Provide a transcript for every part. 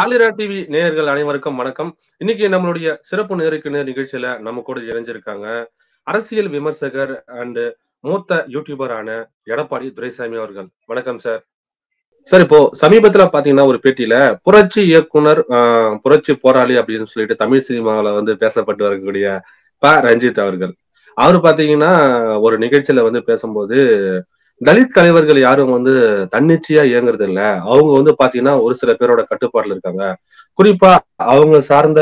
சாலிரா TV நேயர்கள் அனைவருக்கும் வணக்கம். இன்னைக்கு நம்மளுடைய சிறப்பு நேருக்கு நேர் நிகழ்ச்சியில நம்ம கூட இணைஞ்சிருக்காங்க அரசியல் விமர்சகர் அண்ட் மூத்த யூடியூபரான எடப்பாடி துரைசாமி அவர்கள். வணக்கம் சார். சார், இப்போ சமீபத்துல பாத்தீங்கன்னா ஒரு பேட்டியில புரட்சி இயக்குனர் புரட்சி போராளி அப்படின்னு சொல்லிட்டு தமிழ் சினிமாவில பேசப்பட்டு வரக்கூடிய ரஞ்சித் அவர்கள், அவரு பாத்தீங்கன்னா ஒரு நிகழ்ச்சியில பேசும்போது தலித் தலைவர்கள் யாரும் தன்னிச்சையா இயங்குறது இல்ல. அவங்க பாத்தீங்கன்னா ஒரு சில பேரோட கட்டுப்பாட்டுல இருக்காங்க. குறிப்பா அவங்க சார்ந்த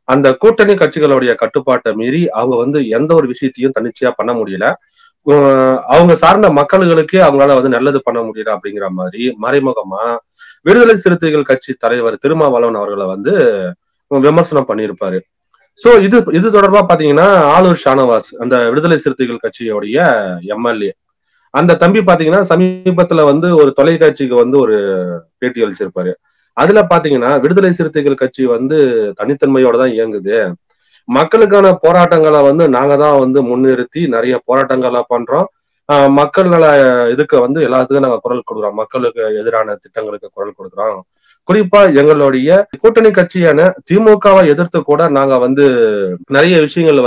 அந்த கூட்டணி கட்சிகளுடைய கட்டுப்பாட்டை மீறி அவங்க எந்த ஒரு விஷயத்தையும் தன்னிச்சையா பண்ண முடியல. அவங்க சார்ந்த மக்களுக்கே அவங்களால நல்லது பண்ண முடியல அப்படிங்கிற மாதிரி மறைமுகமா விடுதலை சிறுத்தைகள் கட்சி தலைவர் திருமாவளவன் அவர்களை விமர்சனம் பண்ணியிருப்பாரு. சோ இது தொடர்பா பாத்தீங்கன்னா ஆளூர் ஷானவாஸ், அந்த விடுதலை சிறுத்தைகள் கட்சியோடைய எம்எல்ஏ, அந்த தம்பி பாத்தீங்கன்னா சமீபத்துல ஒரு தொலைக்காட்சிக்கு ஒரு பேட்டி அளிச்சிருப்பாரு. அதுல பாத்தீங்கன்னா விடுதலை சிறுத்தைகள் கட்சி தனித்தன்மையோட தான் இயங்குது. மக்களுக்கான போராட்டங்களை நாங்க தான் முன்னிறுத்தி நிறைய போராட்டங்களை பண்றோம். மக்கள் நல இதுக்கு எல்லாத்துக்கும் நாங்க குரல் கொடுக்குறோம். மக்களுக்கு எதிரான திட்டங்களுக்கு குரல் கொடுக்குறோம். குறிப்பா எங்களுடைய கூட்டணி கட்சியான திமுகவை எதிர்த்து கூட நாங்க நிறைய விஷயங்கள்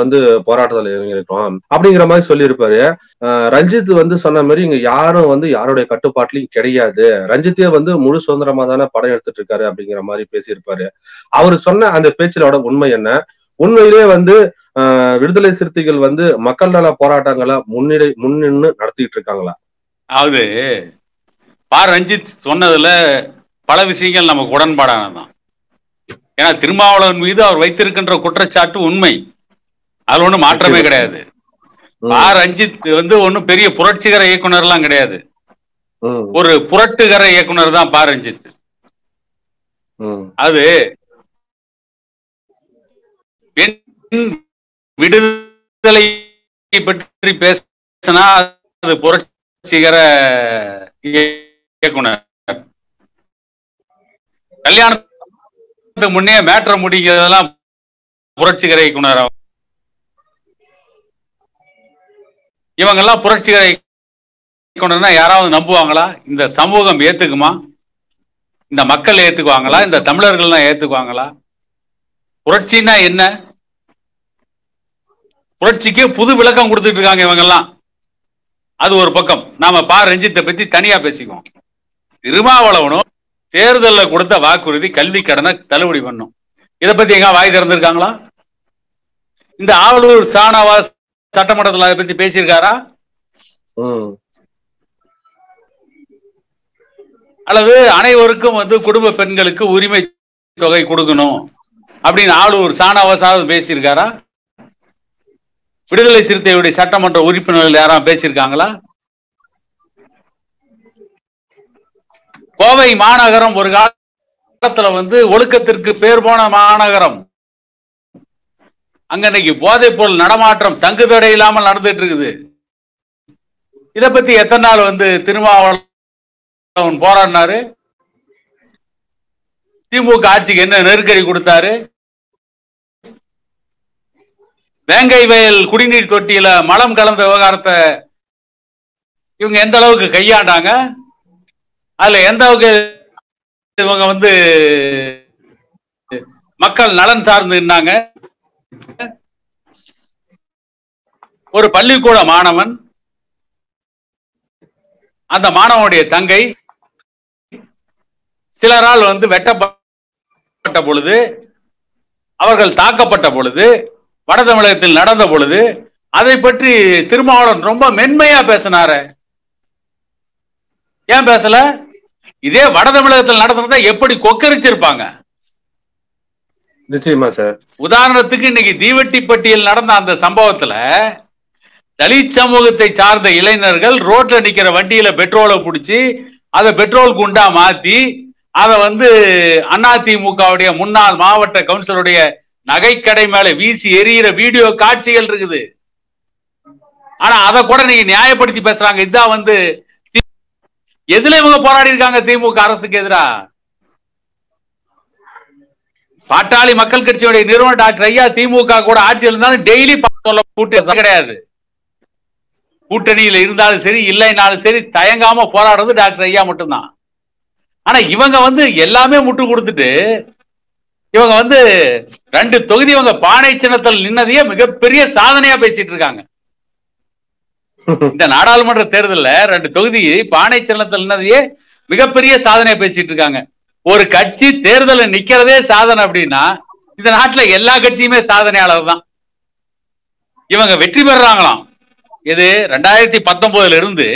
போராட்டத்தில் இறங்கியிருக்கோம் அப்படிங்கிற மாதிரி சொல்லியிருப்பாரு. ரஞ்சித் சொன்ன மாதிரி இங்க யாரும் யாருடைய கட்டுப்பாட்டிலையும் கிடையாது. ரஞ்சித்தே முழு சுதந்திரமா தானே படம் எடுத்துட்டு இருக்காரு அப்படிங்கிற மாதிரி பேசியிருப்பாரு. அவரு சொன்ன அந்த பேச்சிலோட உண்மை என்ன? உண்மையிலேயே விடுதலை சிறுத்தைகள் மக்கள் நல போராட்டங்களை முன்னின்று நடத்திட்டு இருக்காங்களா? அதாவது ரஞ்சித் சொன்னதுல பல விஷயங்கள் நமக்கு உடன்பாடானதான். ஏன்னா திருமாவளவன் மீது அவர் வைத்திருக்கின்ற குற்றச்சாட்டு உண்மை, அதுல ஒண்ணும் மாற்றமே கிடையாது. ரஞ்சித் ஒன்னும் பெரிய புரட்சிகர இயக்குனர் எல்லாம் கிடையாது, ஒரு புரட்டுகர இயக்குனர் தான் ரஞ்சித். அது விடுதலை பற்றி பேசினா அது புரட்சிகர இயக்குனர். கல்யாணத்துக்கு முன்னே மேட்ரை முடிக்கிறதெல்லாம் புரட்சிகர இயக்குனர். இவங்கெல்லாம் புரட்சிகர இயக்குனர்னா யாராவது நம்புவாங்களா? இந்த சமூகம் ஏத்துக்குமா? இந்த மக்கள் ஏத்துக்குவாங்களா? இந்த தமிழர்கள்லாம் ஏத்துக்குவாங்களா? புரட்சின்னா என்ன? புரட்சிக்கு புது விளக்கம் கொடுத்துட்டு இருக்காங்க இவங்கெல்லாம். அது ஒரு பக்கம். நாம ரஞ்சித்தை பத்தி தனியா பேசிக்குவோம். திருமாவளவனும் தேர்தலில் கொடுத்த வாக்குறுதி கல்வி கடனை தள்ளுபடி பண்ணும். இதை பத்தி எங்க வாய் திறந்திருக்காங்களா? இந்த ஆளூர் ஷானவாஸ் சட்டமன்றத்தில் அதை பத்தி பேசியிருக்காரா? அல்லது அனைவருக்கும் குடும்ப பெண்களுக்கு உரிமை தொகை கொடுக்கணும் அப்படின்னு ஆளூர் ஷானவாஸ் பேசியிருக்காரா? விடுதலை சிறுத்தைகளுடைய சட்டமன்ற உறுப்பினர்கள் யாரும் பேசியிருக்காங்களா? கோவை மாநகரம் ஒரு காலத்துல ஒழுக்கத்திற்கு பேர் போன மாநகரம். அங்க இன்னைக்கு போதைப் பொருள் நடமாட்டம் தங்குதடை இல்லாமல் நடந்துட்டு இருக்குது. இதை பத்தி எத்தனை நாள் திருமாவளவன் போராடினாரு? திமுக ஆட்சிக்கு என்ன நெருக்கடி கொடுத்தாரு? வேங்கை வயல் குடிநீர் தொட்டியில மலம் கலந்த விவகாரத்தை இவங்க எந்த அளவுக்கு கையாண்டாங்க? அதுல எந்த அளவுக்கு இவங்க மக்கள் நலன் சார்ந்து இருந்தாங்க? ஒரு பள்ளிக்கூட மாணவன், அந்த மாணவனுடைய தங்கை சிலரால் வெட்டப்பட்ட பொழுது, அவர்கள் தாக்கப்பட்ட பொழுது, வட தமிழகத்தில் நடந்த பொழுது அதை பற்றி திருமாவளவன் ரொம்ப மென்மையா பேசினாரு. ஏன் பேசல? இதே வட தமிழகத்தில் நடந்ததா எப்படி கொக்கரிச்சிருப்பாங்க. நிச்சயமா சார். உதாரணத்துக்கு இன்னைக்கு தீவெட்டிப்பட்டியில் நடந்த அந்த சம்பவத்துல தலித் சமூகத்தை சார்ந்த இளைஞர்கள் ரோட்ல நிக்கிற வண்டியில பெட்ரோலை பிடிச்சி அதை பெட்ரோல் குண்டா மாத்தி அதை அதிமுகவுடைய முன்னாள் மாவட்ட கவுன்சிலருடைய நகைக்கடை மேல வீசி எரியிற வீடியோ காட்சிகள் இருக்குது. ஆனா அதை கூட நீங்க நியாயப்படுத்தி பேசுறாங்க. இதான் எதுல இவங்க போராடி இருக்காங்க திமுக அரசுக்கு எதிரா? பாட்டாளி மக்கள் கட்சியுடைய நிறுவனர் டாக்டர் ஐயா திமுக கூட ஆட்சியில் இருந்தாலும் டெய்லி கூட்டம் கிடையாது. கூட்டணியில் இருந்தாலும் சரி இல்லைனாலும் சரி தயங்காம போராடுறது டாக்டர் ஐயா மட்டும்தான். ஆனா இவங்க எல்லாமே முட்டு கொடுத்துட்டு இவங்க வந்து 2 தொகுதி இவங்க பானை சின்னத்தில் நின்னதையே மிகப்பெரிய சாதனையா பேசிட்டு இருக்காங்க. இந்த நாடாளுமன்ற தேர்தலில் 2 தொகுதி பானை சின்னத்தில் நின்னதையே மிகப்பெரிய சாதனையா பேசிட்டு இருக்காங்க. ஒரு கட்சி தேர்தலில் நிக்கிறதே சாதனை அப்படின்னா இந்த நாட்டில் எல்லா கட்சியுமே சாதனையாளர் தான். இவங்க வெற்றி பெறாங்களாம். இது 2019 இருந்து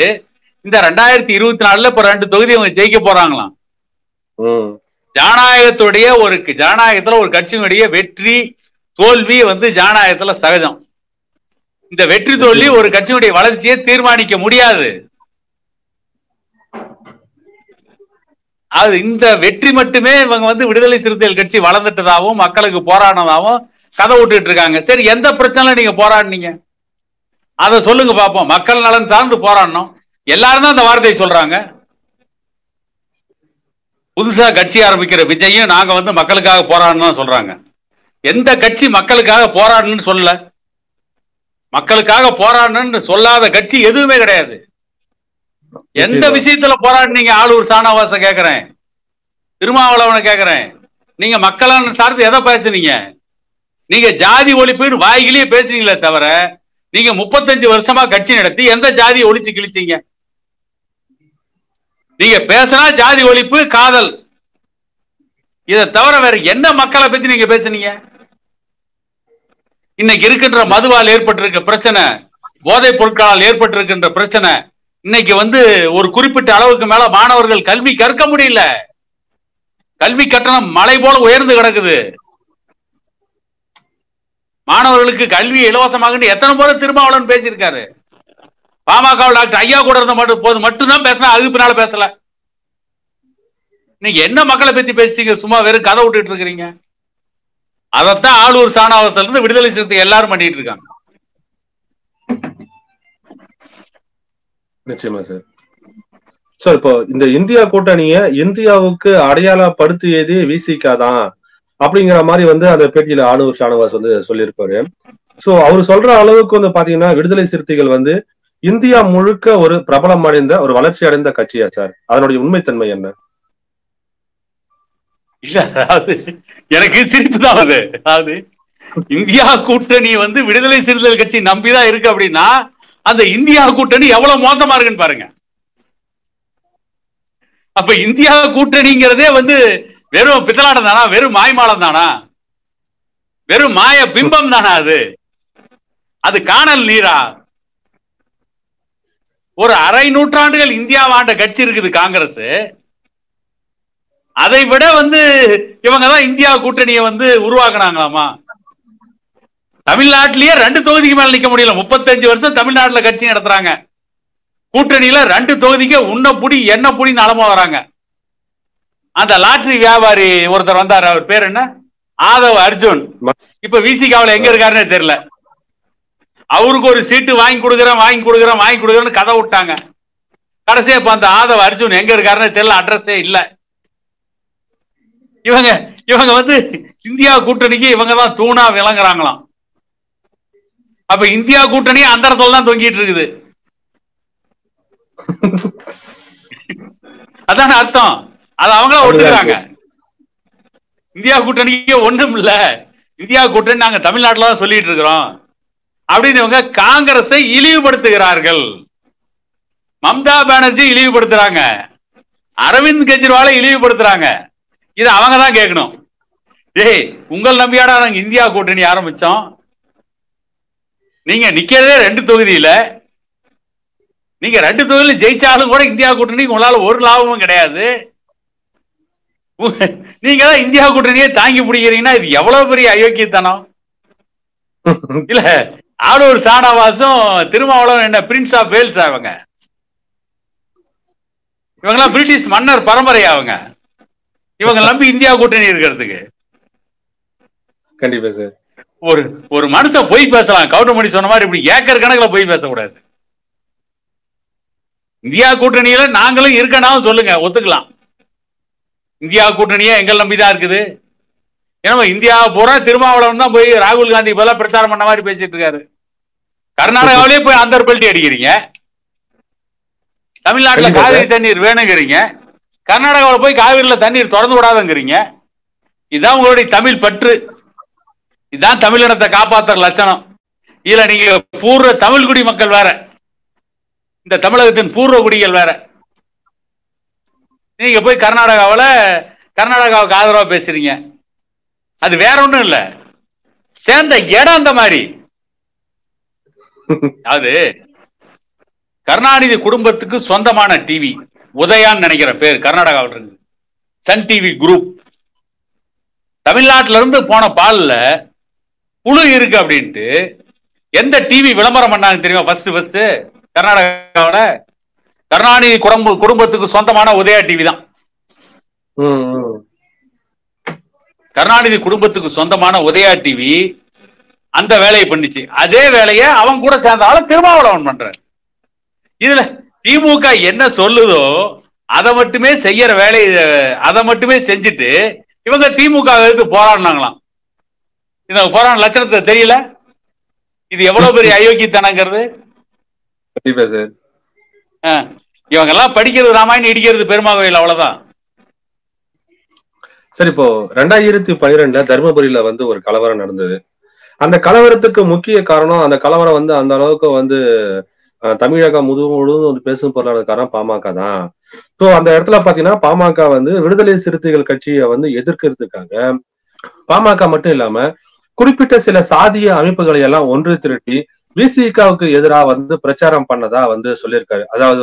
இந்த 2024 இப்ப 2 தொகுதி இவங்க ஜெயிக்க போறாங்களாம். ஜனநாயகத்துல ஒரு கட்சியினுடைய வெற்றி தோல்வி வந்து ஜனநாயகத்துல சகஜம். இந்த வெற்றி தோல்வி ஒரு கட்சியினுடைய வளர்ச்சியை தீர்மானிக்க முடியாது. அது இந்த வெற்றி மட்டுமே இவங்க வந்து விடுதலை சிறுத்தைகள் கட்சி வளர்ந்துட்டதாகவும் மக்களுக்கு போராடினதாகவும் கதை விட்டுட்டு இருக்காங்க. சரி, எந்த பிரச்சனை நீங்க போராடினீங்க அதை சொல்லுங்க பாப்போம். மக்கள் நலன் சார்ந்து போராடணும். எல்லாரும் தான் அந்த வார்த்தையை சொல்றாங்க. புதுசா கட்சி ஆரம்பிக்கிற விஜயும் நாங்க வந்து மக்களுக்காக போராடணும் சொல்றாங்க. எந்த கட்சி மக்களுக்காக போராடணும்னு சொல்லல. மக்களுக்காக போராடணும்னு சொல்லாத கட்சி எதுவுமே கிடையாது. எந்த விஷயத்துல போராடினீங்க? ஆளூர் சானவாச கேக்குறேன், திருமாவளவனை கேக்குறேன். நீங்க மக்களான சார்ந்து எதை பேசுனீங்க? நீங்க ஜாதி ஒழிப்புன்னு வாய்கிலேயே பேசுறீங்களே தவிர நீங்க 35 வருஷமா கட்சி நடத்தி எந்த ஜாதியை ஒழிச்சு கிழிச்சீங்க? நீங்க பேசினா ஜாதி ஒழிப்பு, காதல், இதை தவிர வேற என்ன மக்களை பத்தி நீங்க பேசுனீங்க? இன்னைக்கு இருக்கின்ற மதுவால் ஏற்பட்டிருக்க பிரச்சனை, போதைப் பொருட்களால் ஏற்பட்டிருக்கின்ற பிரச்சனை, இன்னைக்கு வந்து ஒரு குறிப்பிட்ட அளவுக்கு மேல மாணவர்கள் கல்வி கற்க முடியல. கல்வி கட்டணம் மலை போல உயர்ந்து கிடக்குது. மாணவர்களுக்கு கல்வி இலவசமாக எத்தனை முறை திருமாவளவன் பேசியிருக்காரு. பாமக டாக்டர் ஐயா கூட இருந்த போது மட்டும்தான் பேசினா, அதுக்கு பின்னால பேசல. நீங்க என்ன மக்களை பத்தி பேசிட்டீங்க? சும்மா வெறும் கதை விட்டுட்டு இருக்கிறீங்க. அதைத்தான் ஆளூர் சானவாசல் இருந்து விடுதலை சிறுத்தை எல்லாரும் பண்ணிட்டு இருக்காங்க. நிச்சயமா சார். சார், இப்போ இந்த இந்தியா கூட்டணிய இந்தியாவுக்கு அடையாளப்படுத்தியது விசிகா தான் அப்படிங்கிற மாதிரி வந்து அந்த பேட்டியில ஆளூர் சானவாஸ் வந்து சொல்லியிருப்பாரு. சோ அவரு சொல்ற அளவுக்கு வந்து பாத்தீங்கன்னா விடுதலை சிறுத்தைகள் வந்து இந்தியா முழுக்க ஒரு பிரபலம் அடைந்த ஒரு வளர்ச்சி அடைந்த கட்சியா சார்? அதனுடைய உண்மைத்தன்மை என்ன? இல்ல, அது எனக்கு சிரிப்பு தான். அது இந்தியா கூட்டணி வந்து விடுதலை சிறுத்தைகள் கட்சி நம்பிதான் இருக்கு அப்படின்னா அந்த இந்தியா கூட்டணி எவ்வளவு மோசமா இருக்குன்னு பாருங்க. அப்ப இந்தியா கூட்டணிங்கிறதே வந்து வெறும் பித்தலாட்டம் தானா? வெறும் மாய்மாலம் தானா? வெறும் மாய பிம்பம் தானா? அது காணல் நீரா? ஒரு அரை நூற்றாண்டுகள் இந்தியாவை ஆண்ட கட்சி இருக்குது காங்கிரஸ். அதை விட வந்து இவங்கதான் இந்தியா கூட்டணியை வந்து உருவாக்குனாங்களாமா? தமிழ்நாட்டிலேயே 2 தொகுதிக்கு மேல நிக்க முடியல. 35 வருஷம் தமிழ்நாட்டில் கட்சி நடத்துறாங்க. கூட்டணியில 2 தொகுதிக்கு உன்ன புடி என்ன புடின்னு அலமா வராங்க. அந்த லாட்டரி வியாபாரி ஒருத்தர் வந்தார், அவர் பேர் என்ன, ஆதவ் அர்ஜுன். இப்ப விசிகாவில் எங்க இருக்காருன்னே தெரியல. அவருக்கு ஒரு சீட்டு வாங்கி கொடுக்குறேன்னு கதை விட்டாங்க. கடைசியா இப்ப அந்த ஆதவ் அர்ஜுன் எங்க இருக்காருன்னு தெரியல, அட்ரஸே இல்ல. இவங்க வந்து இந்தியா கூட்டணிக்கு இவங்க தான் தூணா விளங்குறாங்களாம். அப்ப இந்தியா கூட்டணி அந்த இடத்துல தான் தொங்கிட்டு இருக்குது. அதான அர்த்தம். அது அவங்கள ஒத்துக்கிறாங்க. இந்தியா கூட்டணிக்கு ஒண்ணும் இல்ல, இந்தியா கூட்டணி நாங்க தமிழ்நாட்டில் தான் சொல்லிட்டு இருக்கிறோம் அப்படின்னு இவங்க காங்கிரஸை இழிவுபடுத்துகிறார்கள். மம்தா பானர்ஜி இழிவுபடுத்துறாங்க, அரவிந்த் கெஜ்ரிவாலை இழிவுபடுத்துறாங்க. இது அவங்க தான் கேட்கணும். ஏய், உங்கள் நம்பியாடா நாங்க இந்தியா கூட்டணி ஆரம்பிச்சோம். நீங்க நிக்கிறதே 2 தொகுதியில. நீங்க 2 தொகுதியில ஜெயிச்சாலும் கூட இந்தியா கூட்டணி உங்களால ஒரு லாபமும் கிடையாது. நீங்க தான் இந்தியா கூட்டணியை தாங்கி பிடிக்கிறீங்கன்னா இது எவ்வளவு பெரிய அயோக்கியத்தனம் இல்ல? ஆளூர் சானவாசும் திருமாவளவன் என்ன பிரின்ஸ் ஆஃப் வேல்ஸ்? இவங்கெல்லாம் பிரிட்டிஷ் மன்னர் பரம்பரை. இவங்க நம்பி இந்தியா கூட்டணி இருக்கிறதுக்கு கண்டிப்பா சார். ஒரு மனுஷன் போய் பேசலாம், கவுண்டமணி சொன்ன மாதிரி இப்படி ஏக்கர் கணக்கில் போய் பேசக்கூடாது. இந்தியா கூட்டணியில நாங்களும் இருக்கனாவும் சொல்லுங்க, ஒத்துக்கலாம். இந்தியா கூட்டணியே எங்கள் நம்பிதான் இருக்குது. ஏன்னா இந்தியா பூரா திருமாவளவன் தான் போய் ராகுல் காந்தி போல பிரச்சாரம் பண்ண மாதிரி பேசிட்டு இருக்காரு. கர்நாடகாவிலேயே போய் அந்த பெல்ட்டி அடிக்கிறீங்க, தமிழ்நாட்டில் காவிரி தண்ணீர் வேணுங்கிறீங்க, கர்நாடகாவில் போய் காவிரியில தண்ணீர் திறந்து விடாதங்கிறீங்க. இதுதான் உங்களுடைய தமிழ் பற்று, இதுதான் தமிழினத்தை காப்பாற்றுற லட்சணம். இதுல நீங்க பூர்வ தமிழ் குடி மக்கள் வேற, இந்த தமிழகத்தின் பூர்வ குடிகள் வேற. நீங்க போய் கர்நாடகாவுக்கு ஆதரவா பேசுறீங்க. அது வேற ஒண்ணும் இல்ல, சேர்ந்த இடம் அந்த மாதிரி. அது கருணாநிதி குடும்பத்துக்கு சொந்தமான டிவி, உதயான்னு நினைக்கிற பேர் கர்நாடகாவில் இருக்கு, சன் டிவி குரூப். தமிழ்நாட்டில இருந்து போன பால்ல புழு இருக்கு அப்படின்ட்டு எந்த டிவி விளம்பரம் பண்ணாங்க தெரியுமா? ஃபர்ஸ்ட் கர்நாடகாவோட கருணாநிதி குடும்பத்துக்கு சொந்தமான உதயா டிவி தான். கருணாநிதி குடும்பத்துக்கு சொந்தமான உதயா டிவி அந்த வேலையை பண்ணிச்சு. அதே வேலையை அவன் கூட சேர்ந்தாலும் திருமாவளவன் பண்ற. இதுல திமுக என்ன சொல்லுதோ அதை மட்டுமே செய்யற வேலையை அதை மட்டுமே செஞ்சுட்டு இவங்க திமுக எடுத்து போராடினாங்களாம். இந்த போராட லட்சணத்தை தெரியல. இது எவ்வளவு பெரிய அயோக்கியத்தனங்கிறது. இவங்க எல்லாம் படிக்கிறது ராமாயணம், இடிக்கிறது பெருமாள், அவ்வளவுதான். சரி, இப்போ 2012 தர்மபுரியில ஒரு கலவரம் நடந்தது. அந்த கலவரத்துக்கு முக்கிய காரணம், அந்த கலவரம் அந்த அளவுக்கு தமிழகம் முழுவதும் பேசும் பொருளான காரணம் பாமக தான். ஸோ அந்த இடத்துல பாத்தீங்கன்னா பாமக விடுதலை சிறுத்தைகள் கட்சியை எதிர்க்கிறதுக்காக பாமக மட்டும் இல்லாம குறிப்பிட்ட சில சாதிய அமைப்புகளை எல்லாம் ஒன்று திரட்டி விசிகாவுக்கு எதிராக பிரச்சாரம் பண்ணதா சொல்லியிருக்காரு. அதாவது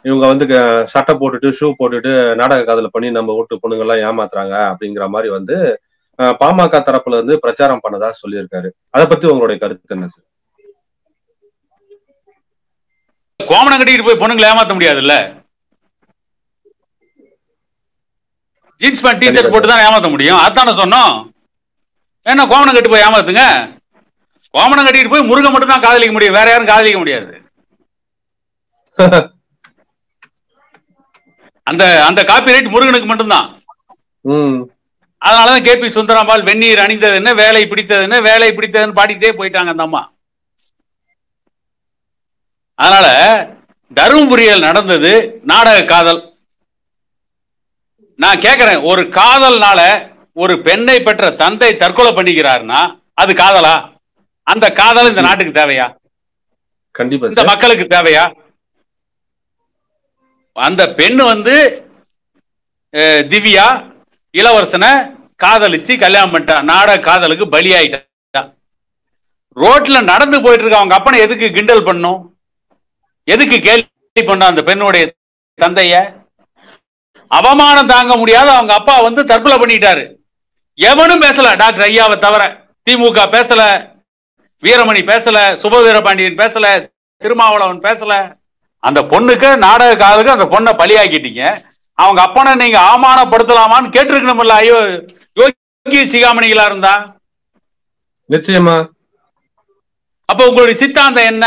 இவங்க சட்டை போட்டுட்டு ஷூ போட்டுட்டு நாடக காதல பண்ணி நம்ம வீட்டு பொண்ணுங்க எல்லாம் ஏமாத்துறாங்க அப்படிங்கிற மாதிரி பாமக தரப்புல பிரச்சாரம் பண்ணதா சொல்லியிருக்காரு. அதை பத்தி உங்களுடைய கருத்து என்ன சார்? கோமணம் கட்டிட்டு போய் பொண்ணுங்களை ஏமாத்த முடியாதுல்ல. ஜீன்ஸ் பேண்ட் டிஷர்ட் போட்டு தான் ஏமாத்த முடியும். அதான சொன்னோம். என்ன கோமணம் கட்டி போய் ஏமாத்துங்க. கோமணம் கட்டிட்டு போய் முருகன் மட்டும் தான் காதலிக்க முடியும், வேற யாரும் காதலிக்க முடியாது. அந்த காப்பிரைட் முருகனுக்கு மட்டும்தான். அதனாலதான் கேபி சுந்தரம்பாள் வெந்நீர் அணிந்தது என்ன, வேலை பிடித்தது என்ன, வேலை பிடித்ததுன்னு பாடிட்டே போயிட்டாங்க அந்த அம்மா. அதனால தருமபுரியில் நடந்தது நாடக காதல். நான் கேட்கிறேன், ஒரு காதல்னால ஒரு பெண்ணை பெற்ற தந்தை தற்கொலை பண்ணிக்கிறாருன்னா அது காதலா? அந்த காதல் இந்த நாட்டுக்கு தேவையா? கண்டிப்பா இந்த மக்களுக்கு தேவையா? அந்த பெண்ணு திவ்யா இளவரசனை காதலிச்சு கல்யாணம் பண்ணிட்டா, நாடக காதலுக்கு பலியாயிட்டா. ரோட்ல நடந்து போயிட்டு இருக்க அவங்க அப்பனை எதுக்கு கிண்டல் பண்ணும், எதுக்கு கேள்வி பண்ண? அந்த பெண்ணுடைய தந்தைய அவமானம் தாங்க முடியாத அவங்க அப்பா தற்கொலை பண்ணிட்டாரு. எவனும் பேசல, டாக்டர் ஐயாவை தவிர. திமுக பேசல, வீரமணி பேசல, சுபவீரபாண்டியன் பேசல, திருமாவளவன் பேசல. அந்த பொண்ணுக்கு நாடக காதலுக்கு அந்த பொண்ணை பலியாக்கிட்டீங்க. அவங்க அப்பனை நீங்க அவமானப்படுத்தலாமான்னு கேட்டிருக்கணும்ல. ஐயோ யோகி சிகாமணிகளா இருந்தா நிச்சயமா. அப்ப உங்களுடைய சித்தாந்தம் என்ன?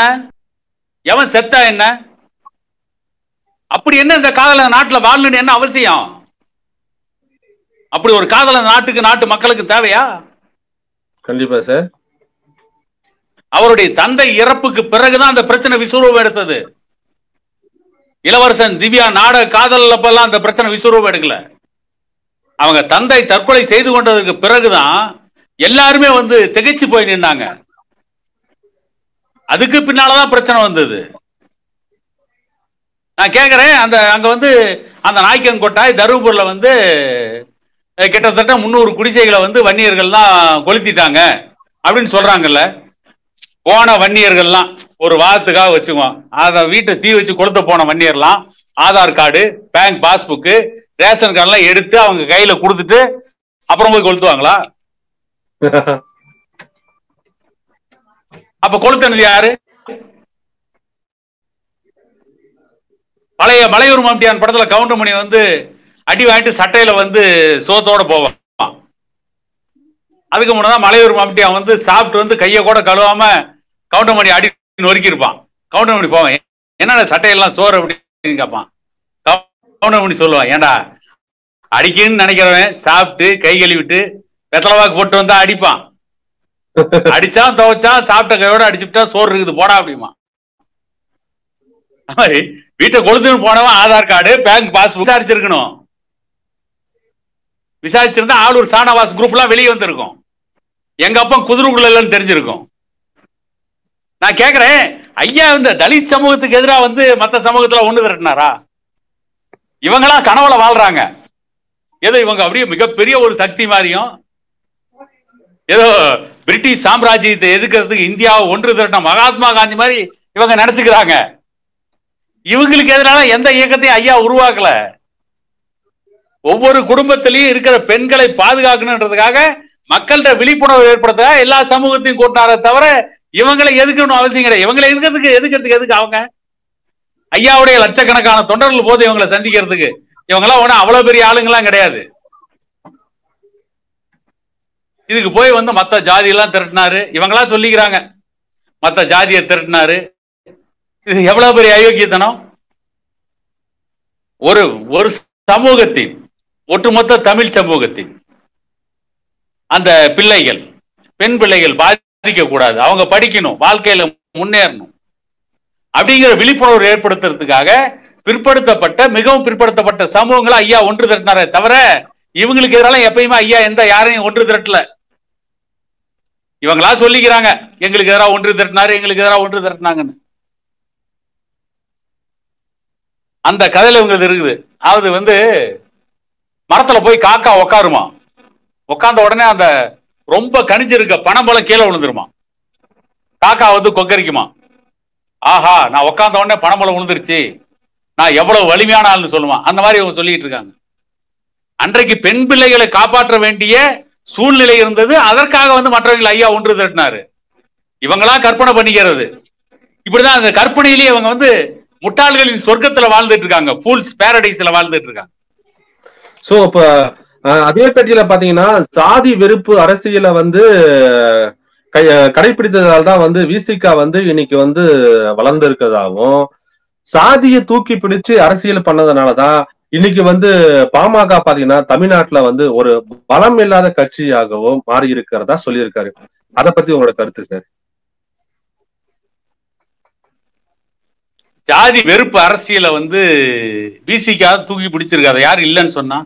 எவன் செத்தா என்ன? அப்படி என்ன இந்த காதல நாட்டுல வாழணும்னு என்ன அவசியம்? அப்படி ஒரு காதல நாட்டுக்கு நாட்டு மக்களுக்கு தேவையா? கண்டிப்பா சார். அவருடைய தந்தை இறப்புக்கு பிறகுதான் அந்த பிரச்சனை விஸ்வரூபம் எடுத்தது. இளவரசன் திவ்யா நாடக காதல் அப்பெல்லாம் அந்த பிரச்சனை விஸ்வரூபம் எடுக்கல. அவங்க தந்தை தற்கொலை செய்து கொண்டதுக்கு பிறகுதான் எல்லாருமே திகைச்சு போய் நின்னாங்க. அதுக்கு பின்னாலதான் பிரச்சனை வந்தது. நான் கேட்கிறேன், அங்க அந்த நாய்க்கன் கொட்டாய் தருமபுரியில கிட்டத்தட்ட 300 குடிசைகளை வன்னியர்கள் தான் கொளுத்திட்டாங்க அப்படின்னு சொல்றாங்கல்ல. போன வன்னியர்கள்லாம் ஒரு வாரத்துக்காக வச்சுக்குவோம், அதை வீட்டை தீ வச்சு கொளுத்த போன வன்னியர்லாம் Aadhaar card, bank passbook, ration கார்டெல்லாம் எடுத்து அவங்க கையில கொடுத்துட்டு அப்புறம் போய் கொளுத்துவாங்களா? அப்ப கொளுத்தனது யாரு? பழைய மலையூர் மம்டியான் படத்துல கவுண்டமணி அடி வாங்கிட்டு சட்டையில சோத்தோட போவான். அதுக்கு முன்னதான் மலையூர் மம்டியான் சாப்பிட்டு கையை கூட கழுவாம கவுண்டமணி அடி நொறுக்கி இருப்பான். கவுண்டமணி போவான், என்னடா சட்டையெல்லாம் சோறு அப்படின்னு கேட்பான். கவுண்டமணி சொல்லுவான், ஏண்டா அடிக்கணும்னு நினைக்கிறவன் சாப்பிட்டு கை கழுவிட்டு வெத்தலவாக்கு போட்டு வந்தா அடிப்பான். அடிச்சான் துவைச்சான் சாப்பிட்ட கையோட அடிச்சுட்டா சோறு இருக்குது போடா அப்படிமா. வீட்டை கொளுத்துன்னு போனவன் ஆதார் கார்டு, பேங்க் பாஸ்புக் அடிச்சிருக்கணும். விசாரிச்சிருந்தா ஆளூர் ஷானவாஸ் குரூப் எல்லாம் வெளியே வந்திருக்கும். எங்க அப்பா குதிரைக்குள்ள தெரிஞ்சிருக்கும். நான் கேக்குறேன், ஐயா இந்த தலித் சமூகத்துக்கு எதிராக மத்த சமூகத்துல ஒண்ணு திரட்டினாரா? இவங்களா கனவுல வாழ்றாங்க. ஏதோ இவங்க அப்படியே மிகப்பெரிய ஒரு சக்தி மாதிரியும், ஏதோ பிரிட்டிஷ் சாம்ராஜ்யத்தை எதிர்க்கிறதுக்கு இந்தியாவை ஒன்று திரட்டின மகாத்மா காந்தி மாதிரி இவங்க நினைச்சுக்கிறாங்க. இவங்களுக்கு எதிரான எந்த இயக்கத்தையும் ஐயா உருவாக்கல. ஒவ்வொரு குடும்பத்திலையும் இருக்கிற பெண்களை பாதுகாக்கணுன்றதுக்காக மக்கள்கிட்ட விழிப்புணர்வு ஏற்படுத்த எல்லா சமூகத்தையும் கூட்டினாரே தவிர இவங்களை எதுக்கணும் அவசியம் கிடையாது. இவங்களை எதுக்கு அவங்க ஐயாவுடைய லட்சக்கணக்கான தொண்டர்கள் போது இவங்களை சந்திக்கிறதுக்கு இவங்கெல்லாம் ஒன்னும் அவ்வளவு பெரிய ஆளுங்கெல்லாம் கிடையாது. இதுக்கு போய் மத்த ஜாதி எல்லாம் திரட்டினாரு, இவங்களா சொல்லிக்கிறாங்க மத்த ஜாதியை திரட்டினாரு. இது எவ்வளவு பெரிய அயோக்கியத்தனம். ஒரு சமூகத்தின், ஒட்டுமொத்த தமிழ் சமூகத்தின் அந்த பிள்ளைகள், பெண் பிள்ளைகள் பாதிக்க கூடாது, அவங்க படிக்கணும், வாழ்க்கையில முன்னேறணும் அப்படிங்கிற விழிப்புணர்வு ஏற்படுத்துறதுக்காக பிற்படுத்தப்பட்ட, மிகவும் பிற்படுத்தப்பட்ட சமூகங்களை ஐயா ஒன்று திரட்டினாரே தவிர இவங்களுக்கு எதிரால எப்பயுமே ஐயா யாரையும் ஒன்று திரட்டல. இவங்களா சொல்லிக்கிறாங்க எங்களுக்கு எதிராக ஒன்று திரட்டினாரு, எங்களுக்கு எதிராக ஒன்று திரட்டினாங்கன்னு. அந்த கதையில இவங்களுக்கு இருக்குது. அதாவது மரத்துல போய் காக்கா உக்காருமா, உட்கார்ந்த உடனே அந்த ரொம்ப கணிஞ்சிருக்க பணம்பழம் கீழே விழுந்துருமா. காக்கா கொக்கரிக்குமா, ஆஹா நான் உட்கார்ந்த உடனே பணம்பழம் விழுந்துருச்சு, நான் எவ்வளவு வலிமையான ஆள்னு சொல்லுவான். அந்த மாதிரி இவங்க சொல்லிட்டு இருக்காங்க. அன்றைக்கு பெண் பிள்ளைகளை காப்பாற்ற வேண்டிய சூழ்நிலை இருந்தது. அதற்காக மற்றவங்களை ஐயா ஒன்று திரட்டினாரு. இவங்களா கற்பனை பண்ணிக்கிறது. இப்படிதான் அந்த கற்பனையிலேயே இவங்க முட்டாள்களின் சொர்க்கத்துல வாழ்ந்துட்டு இருக்காங்க, ஃபூல்ஸ் பாரடைஸ்ல வாழ்ந்துட்டு இருக்காங்க. சோ இப்ப அதே கட்சியில பாத்தீங்கன்னா சாதி வெறுப்பு அரசியல கடைபிடித்ததால் தான் விசிகா இன்னைக்கு வளர்ந்து இருக்கிறதாவும், சாதியை தூக்கி பிடிச்சு அரசியல் பண்ணதுனாலதான் இன்னைக்கு பாமக பாத்தீங்கன்னா தமிழ்நாட்டுல ஒரு பலம் இல்லாத கட்சியாகவும் மாறி இருக்கிறதா சொல்லியிருக்காரு. அதை பத்தி உங்களோட கருத்து சார்? ஜாதி வெறுப்பு அரசியல விசிகா தூக்கி பிடிச்சிருக்காரு. யாரு இல்லைன்னு சொன்னா?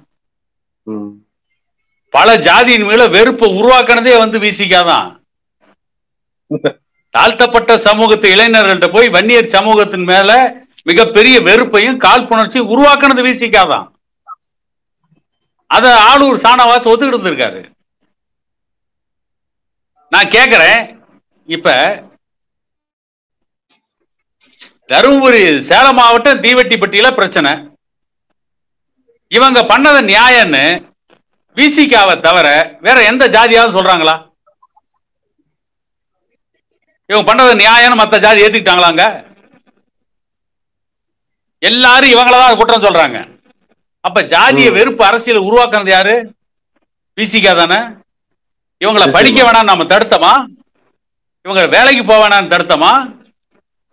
பல ஜாதியின் மேல வெறுப்பை உருவாக்குனதே விசிகா தான். தாழ்த்தப்பட்ட சமூகத்து இளைஞர்கள்ட்ட போய் வன்னியர் சமூகத்தின் மேல மிகப்பெரிய வெறுப்பையும் காழ்ப்புணர்ச்சி உருவாக்குனது விசிகா தான். அத ஆளூர் ஷானவாஸ் ஒத்துக்கிட்டு இருந்திருக்காரு. நான் கேட்கிறேன், இப்ப தருமபுரி, சேலம் மாவட்டம் தீவெட்டிப்பட்டியில பிரச்சனை, இவங்க பண்ணது நியாயம்னு விசிகாவை தவிர வேற எந்த ஜாதியாவது சொல்றாங்களா? இவங்க பண்ணது நியாயம்னு மத்த ஜாதி ஏத்துக்கிட்டாங்களாங்க? எல்லாரும் இவங்களதான் குற்றம் சொல்றாங்க. அப்ப ஜாதிய வெறுப்பு அரசியல் உருவாக்குறது யாரு? விசிகா தானே. இவங்களை படிக்க வேணாம் நாம தடுத்தமா? இவங்க வேலைக்கு போக வேணாம் தடுத்தமா?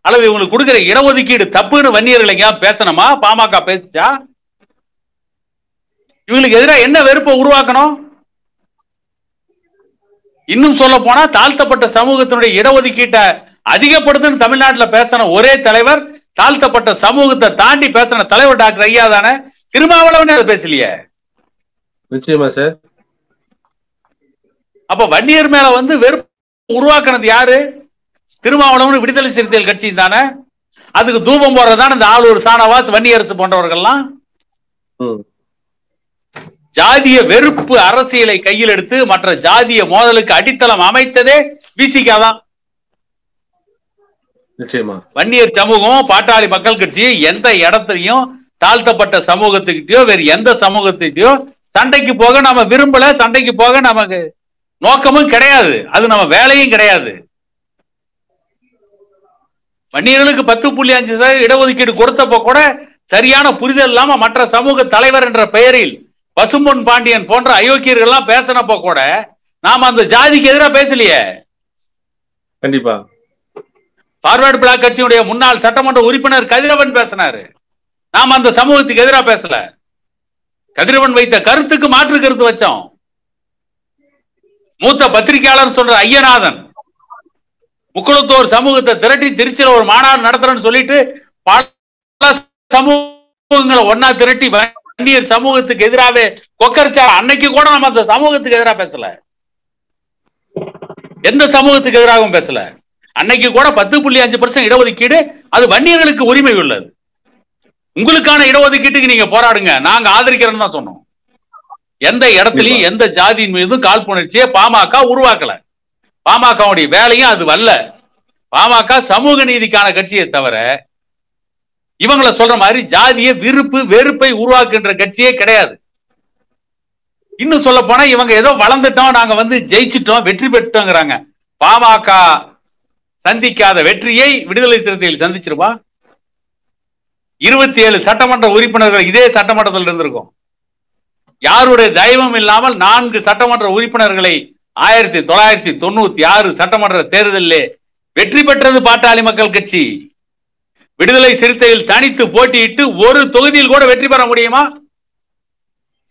அல்லது இவங்களுக்கு கொடுக்கிற இடஒதுக்கீடு தப்புன்னு வன்னியர்கள் எங்கேயாவது பேசணுமா? பாமக பேசிச்சா? இவங்களுக்கு எதிராக என்ன வெறுப்பை உருவாக்கணும்? இன்னும் சொல்ல போனா தாழ்த்தப்பட்ட சமூகத்தினுடைய இடஒதுக்கீட்டை அதிகப்படுத்துன்னு தமிழ்நாட்டில் பேசின ஒரே தலைவர், தாழ்த்தப்பட்ட சமூகத்தை தாண்டி பேசின தலைவர் டாக்டர் ஐயா தானே. திருமாவளவன் அதை பேசலையே. நிச்சயமா சார். அப்ப வன்னியர் மேல வெறுப்பு உருவாக்குனது யாரு? திருமாவளவன் விடுதலை சிறுத்தைகள் கட்சி தானே. அதுக்கு தூபம் போடுறதுதான் இந்த ஆளூர் ஷானவாஸ், வன்னியரசு போன்றவர்கள்லாம். ஜாதிய வெறுப்பு அரசியலை கையில் எடுத்து மற்ற ஜாதிய மோதலுக்கு அடித்தளம் அமைத்ததே விசிகா தான். வன்னியர் சமூகம், பாட்டாளி மக்கள் கட்சி எந்த இடத்தையும் தாழ்த்தப்பட்ட சமூகத்துக்கிட்டயோ வேறு எந்த சமூகத்துக்கிட்டயோ சண்டைக்கு போக நம்ம விரும்பல, சண்டைக்கு போக நமக்கு நோக்கமும் கிடையாது, அது நம்ம வேலையும் கிடையாது. வன்னியர்களுக்கு 10.5% இடஒதுக்கீடு கொடுத்தப்போ கூட சரியான புரிதல் இல்லாம மற்ற சமூக தலைவர் என்ற பெயரில் பசும்பொன் பாண்டியன் போன்ற அயோக்கியர்கள்லாம் பேசினப்போ கூட நாம அந்த ஜாதிக்கு எதிராக பேசலையே. கண்டிப்பா. பார்வர்டு பிளாக் கட்சியுடைய முன்னாள் சட்டமன்ற உறுப்பினர் கதிரவன் பேசினாரு, நாம அந்த சமூகத்துக்கு எதிராக பேசல. கதிரவன் வைத்த கருத்துக்கு மாற்று கருத்து வச்சோம். மூத்த பத்திரிகையாளர் சொல்ற ஐயநாதன் முக்குளத்தோர் சமூகத்தை திரட்டி திருச்சியில ஒரு மாநாடு நடத்துறேன்னு சொல்லிட்டு பல சமூகங்களை ஒன்னா திரட்டி வன்னியர் சமூகத்துக்கு எதிராக கொக்கரிச்சார். அன்னைக்கு கூட நம்ம அந்த சமூகத்துக்கு எதிராக பேசல, எந்த சமூகத்துக்கு எதிராகவும் பேசல. அன்னைக்கு கூட 10.5% இடஒதுக்கீடு அது வன்னியர்களுக்கு உரிமை உள்ளது. உங்களுக்கான இடஒதுக்கீட்டுக்கு நீங்க போராடுங்க, நாங்க ஆதரிக்கிறோம்னு தான் சொன்னோம். எந்த இடத்துலயும் எந்த ஜாதியின் மீதும் காழ்ப்புணர்ச்சியை பாமக உருவாக்கல. பாமகவுடைய வேலையும் அது வல்ல. பாமக சமூக நீதிக்கான கட்சியை தவிர இவங்களை சொல்ற மாதிரி ஜாதிய வெறுப்பை உருவாக்குகின்ற கட்சியே கிடையாது. இன்னும் சொல்ல போனா இவங்க ஏதோ வளர்ந்துட்டோம், நாங்க ஜெயிச்சிட்டோம், வெற்றி பெற்றோங்கிறாங்க. பாமக சந்திக்காத வெற்றியை விடுதலை சிறுத்தைகள் சந்திச்சிருப்பா. 27 சட்டமன்ற உறுப்பினர்கள் இதே சட்டமன்றத்தில் இருந்திருக்கும். யாருடைய தயவும் இல்லாமல் 4 சட்டமன்ற உறுப்பினர்களை 1996 சட்டமன்ற தேர்தலிலே வெற்றி பெற்றது பாட்டாளி மக்கள் கட்சி. விடுதலை சிறுத்தைகள் தனித்து போட்டியிட்டு ஒரு தொகுதியில் கூட வெற்றி பெற முடியுமா?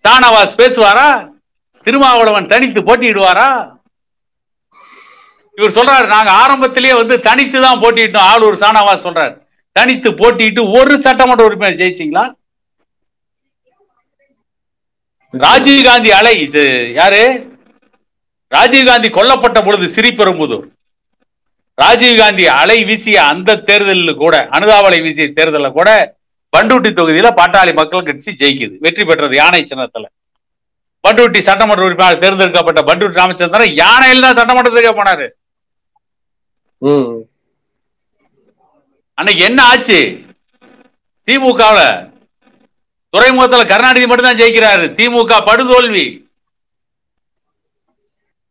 ஷானவாஸ் பேசுவாரா? திருமாவளவன் தனித்து போட்டியிடுவாரா? இவர் சொல்றாரு, நாங்க ஆரம்பத்திலேயே தனித்து தான் போட்டியிட்டோம். ஆளூர் ஷானவாஸ் சொல்றாரு, தனித்து போட்டியிட்டு ஒரு சட்டமன்ற உறுப்பினர் ஜெயிச்சிங்களா? ராஜீவ்காந்தி அலை, இது யாரு? ராஜீவ்காந்தி கொல்லப்பட்ட பொழுது ஸ்ரீபெரும்புதூர் ராஜீவ்காந்தி அலை வீசிய அந்த தேர்தலில் கூட, அனுதாபலை வீசிய தேர்தலில் கூட பண்டூட்டி தொகுதியில பாட்டாளி மக்கள் கட்சி ஜெயிக்குது, வெற்றி பெற்றது யானை சின்னத்துல. பண்டூட்டி சட்டமன்ற உறுப்பினர் தேர்ந்தெடுக்கப்பட்ட பண்டூட்டி ராமச்சந்திரன் யானையில் தான் சட்டமன்றத்துக்கு போனாரு. அன்னைக்கு என்ன ஆச்சு? திமுகவுல துறைமுகத்தில் கருணாநிதி மட்டும்தான் ஜெயிக்கிறாரு. திமுக படுதோல்வி.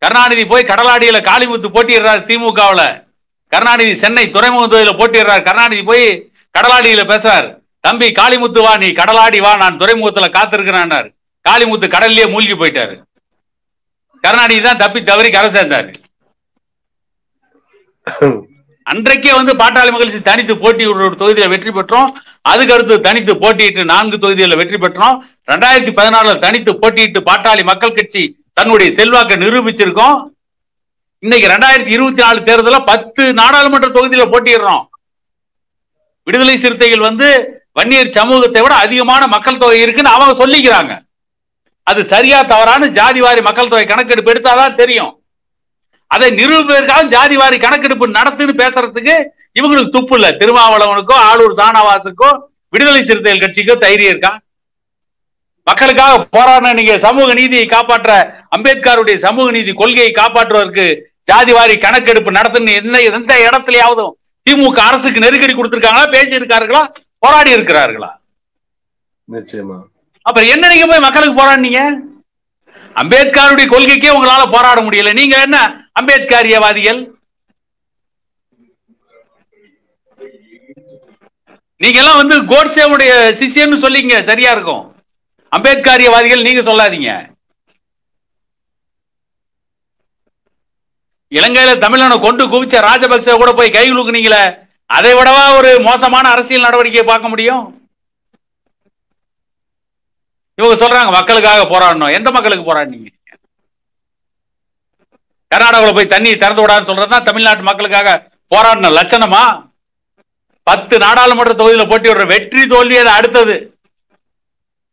கருணாநிதி போய் கடலாடியில காளிமுத்து போட்டிடுறாரு திமுகவுல. கருணாநிதி சென்னை துறைமுக தொகுதியில போட்டிடுறாரு. கருணாநிதி போய் கடலாடியில பேசுறாரு, தம்பி காளிமுத்து வா, நீ கடலாடி வா, நான் துறைமுகத்துல காத்திருக்கிறேன். காளிமுத்து கடல்லையே மூழ்கி போயிட்டாரு. கருணாநிதி தான் தப்பி தவறி கரை சேர்ந்தாரு. அன்றைக்கே பாட்டாளி மக்கள் தனித்து போட்டி ஒரு தொகுதியில வெற்றி பெற்றோம். அதுக்கு அடுத்து தனித்து போட்டியிட்டு 4 தொகுதிகளில் வெற்றி பெற்றோம். 2016 தனித்து போட்டியிட்டு பாட்டாளி மக்கள் கட்சி தன்னுடைய செல்வாக்கை நிரூபிச்சிருக்கோம். இன்னைக்கு 2024 தேர்தலில் 10 நாடாளுமன்ற தொகுதியில போட்டிடுறோம். விடுதலை சிறுத்தைகள் வன்னியர் சமூகத்தை விட அதிகமான மக்கள் தொகை இருக்குன்னு அவங்க சொல்லிக்கிறாங்க. அது சரியா தவறான ஜாதிவாரி மக்கள் தொகை கணக்கெடுப்பு எடுத்தாதான் தெரியும். அதை நிரூபிப்பதற்காக ஜாதிவாரி கணக்கெடுப்பு நடத்துன்னு பேசுறதுக்கு இவங்களுக்கு துப்பு இல்ல. திருமாவளவனுக்கோ ஆளூர் ஷானவாஸுக்கோ விடுதலை சிறுத்தைகள் கட்சிக்கோ தைரியம் இருக்கா? மக்களுக்காக போராடின நீங்க சமூக நீதியை காப்பாற்ற, அம்பேத்கருடைய சமூக நீதி கொள்கையை காப்பாற்றுவதற்கு ஜாதிவாரி கணக்கெடுப்பு நடத்துன்னு எந்த இடத்துலயாவது திமுக அரசுக்கு நெருக்கடி கொடுத்திருக்காங்களா, பேசி இருக்கார்களா, போராடி இருக்கிறார்களா? நிச்சயமா. அப்ப என்ன நீங்க போய் மக்களுக்கு போராடினீங்க? அம்பேத்கருடைய கொள்கைக்கே உங்களால போராட முடியல. நீங்க என்ன அம்பேத்கரியவாதிகள்? நீங்க எல்லாம் கோட்சேவுடைய சிஷியன்னு சொல்லிங்க, சரியா இருக்கும். அம்பேத்கரியவாதிகள் நீங்க சொல்லாதீங்க. இலங்கையில தமிழனை கொண்டு குவிச்ச ராஜபக்சே கூட போய் கை குலுக்குனீங்களே, அதை விடவா ஒரு மோசமான அரசியல் நடவடிக்கையை பார்க்க முடியும்? இவங்க சொல்றாங்க மக்களுக்காக போராடணும். எந்த மக்களுக்கு போராடினீங்க? கர்நாடகாவில் போய் தண்ணி திறந்து விடான்னு சொல்றதுதான் தமிழ்நாட்டு மக்களுக்காக போராடின லட்சணமா? 10 நாடாளுமன்ற தொகுதியில போட்டி விடுற வெற்றி தோல்வி அது அடுத்தது.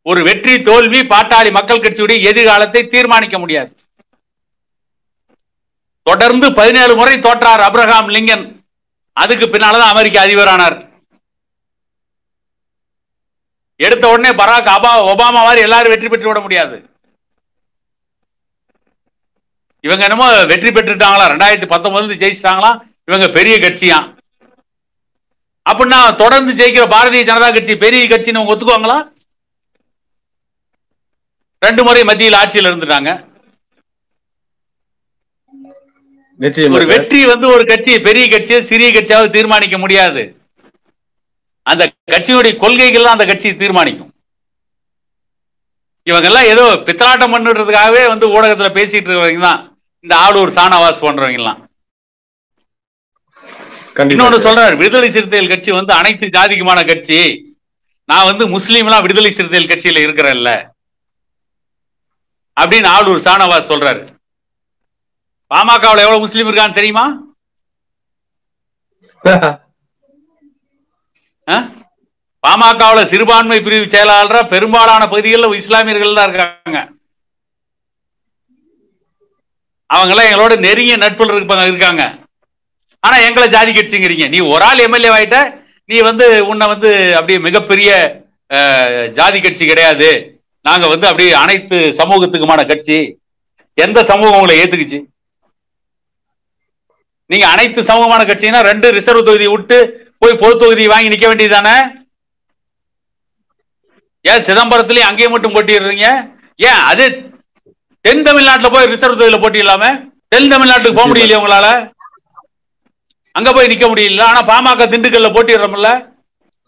ஒரு வெற்றி தோல்வி பாட்டாளி மக்கள் கட்சியுடைய எதிர்காலத்தை தீர்மானிக்க முடியாது. தொடர்ந்து 17 முறை தோற்றார் அப்ரஹாம் லிங்கன். அதுக்கு பின்னால்தான் அமெரிக்க அதிபரானார். எடுத்த உடனே பராக் ஒபாமா மாதிரி எல்லாரும் வெற்றி பெற்று விட முடியாது. இவங்க என்னமோ வெற்றி பெற்றுட்டாங்களா, 2019 ஜெயிச்சிட்டாங்களா, இவங்க பெரிய கட்சியா? அப்படின்னா தொடர்ந்து ஜெயிக்கிற பாரதிய ஜனதா கட்சி பெரிய கட்சின்னு அவங்க ஒத்துக்குவாங்களா? 2 முறை மத்தியில் ஆட்சியில் இருந்துட்டாங்க. ஒரு வெற்றி ஒரு கட்சி பெரிய கட்சியை சிறிய கட்சியாவது தீர்மானிக்க முடியாது. அந்த கட்சியுடைய கொள்கைகள் அந்த கட்சியை தீர்மானிக்கும். இவங்க எல்லாம் ஏதோ பித்தலாட்டம் பண்ணுறதுக்காகவே ஊடகத்துல பேசிட்டு இருக்கிறவங்க தான் இந்த ஆளூர் ஷானவாஸ் போன்றவங்க எல்லாம். இன்னொன்னு சொல்றாரு, விடுதலை சிறுத்தைகள் கட்சி அனைத்து ஜாதிக்குமான கட்சி. நான் முஸ்லீம்லாம் விடுதலை சிறுத்தைகள் கட்சியில இருக்கிறேன்ல அப்படின்னு ஆளூர் ஷானவாஸ் சொல்றாரு. பாமகவில் எவ்வளவு முஸ்லீம் இருக்கான்னு தெரியுமா? பாமகவில் சிறுபான்மை பிரிவு செயலாளர் பெரும்பாலான பகுதிகளில் இஸ்லாமியர்கள் தான் இருக்காங்க. அவங்க எல்லாம் எங்களோட நெருங்கிய நட்புல இருக்காங்க. ஆனா எங்களை ஜாதி கட்சிங்கிறீங்க. நீ ஒரு ஆள் எம்எல்ஏ ஆயிட்ட, நீ வந்து உன்னை வந்து அப்படியே மிகப்பெரிய ஜாதி கட்சி கிடையாது, நாங்க வந்து அப்படியே அனைத்து சமூகத்துக்குமான கட்சி. எந்த சமூகம் உங்களை ஏத்துக்குச்சு? நீங்க அனைத்து சமூகமான கட்சினா 2 ரிசர்வ் தொகுதி விட்டு போய் பொது தொகுதி வாங்கி நிக்க வேண்டியதுதானே? ஏன் சிதம்பரத்திலேயே அங்கேயும் மட்டும் போட்டிடுறீங்க? ஏன் அது தென் தமிழ்நாட்டில் போய் ரிசர்வ் தொகுதியில போட்டிடலாமே? தென் தமிழ்நாட்டுக்கு போக முடியலையே உங்களால? அங்க போய் நிக்க முடியல. ஆனா பாமக திண்டுக்கல்ல போட்டிடுறோம்ல.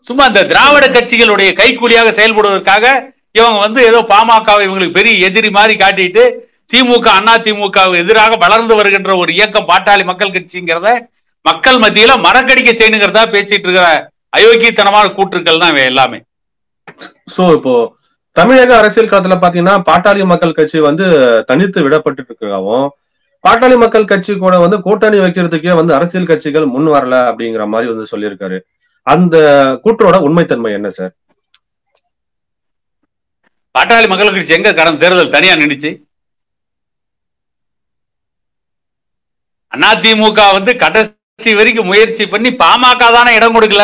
சும்மா இந்த திராவிட கட்சிகளுடைய கைக்கூலியாக செயல்படுவதற்காக இவங்க வந்து ஏதோ பாமகவை இவங்களுக்கு பெரிய எதிரி மாதிரி காட்டிட்டு திமுக அண்ணா திமுக எதிராக வளர்ந்து வருகின்ற ஒரு இயக்கம் பாட்டாளி மக்கள் கட்சிங்கிறத மக்கள் மத்தியில மறக்கடிக்க செய்யணுங்கிறதா பேசிட்டு இருக்கிற அயோக்கியத்தனமான கூற்றுக்கள் தான் எல்லாமே. சோ இப்போ தமிழக அரசியல் களத்துல பாத்தீங்கன்னா பாட்டாளி மக்கள் கட்சி வந்து தனித்து விடப்பட்டு இருக்காவும், பாட்டாளி மக்கள் கட்சி கூட வந்து கூட்டணி வைக்கிறதுக்கே வந்து அரசியல் கட்சிகள் முன் வரல அப்படிங்கிற மாதிரி வந்து சொல்லியிருக்காரு. அந்த கூற்றோட உண்மைத்தன்மை என்ன சார்? பாட்டாளி மக்கள் கட்சி எங்க கடந்த தேர்தல் தனியா நின்றுச்சு? அதிமுக வந்து கடைசி வரைக்கும் முயற்சி பண்ணி பாமக தானே இடம் கொடுக்கல.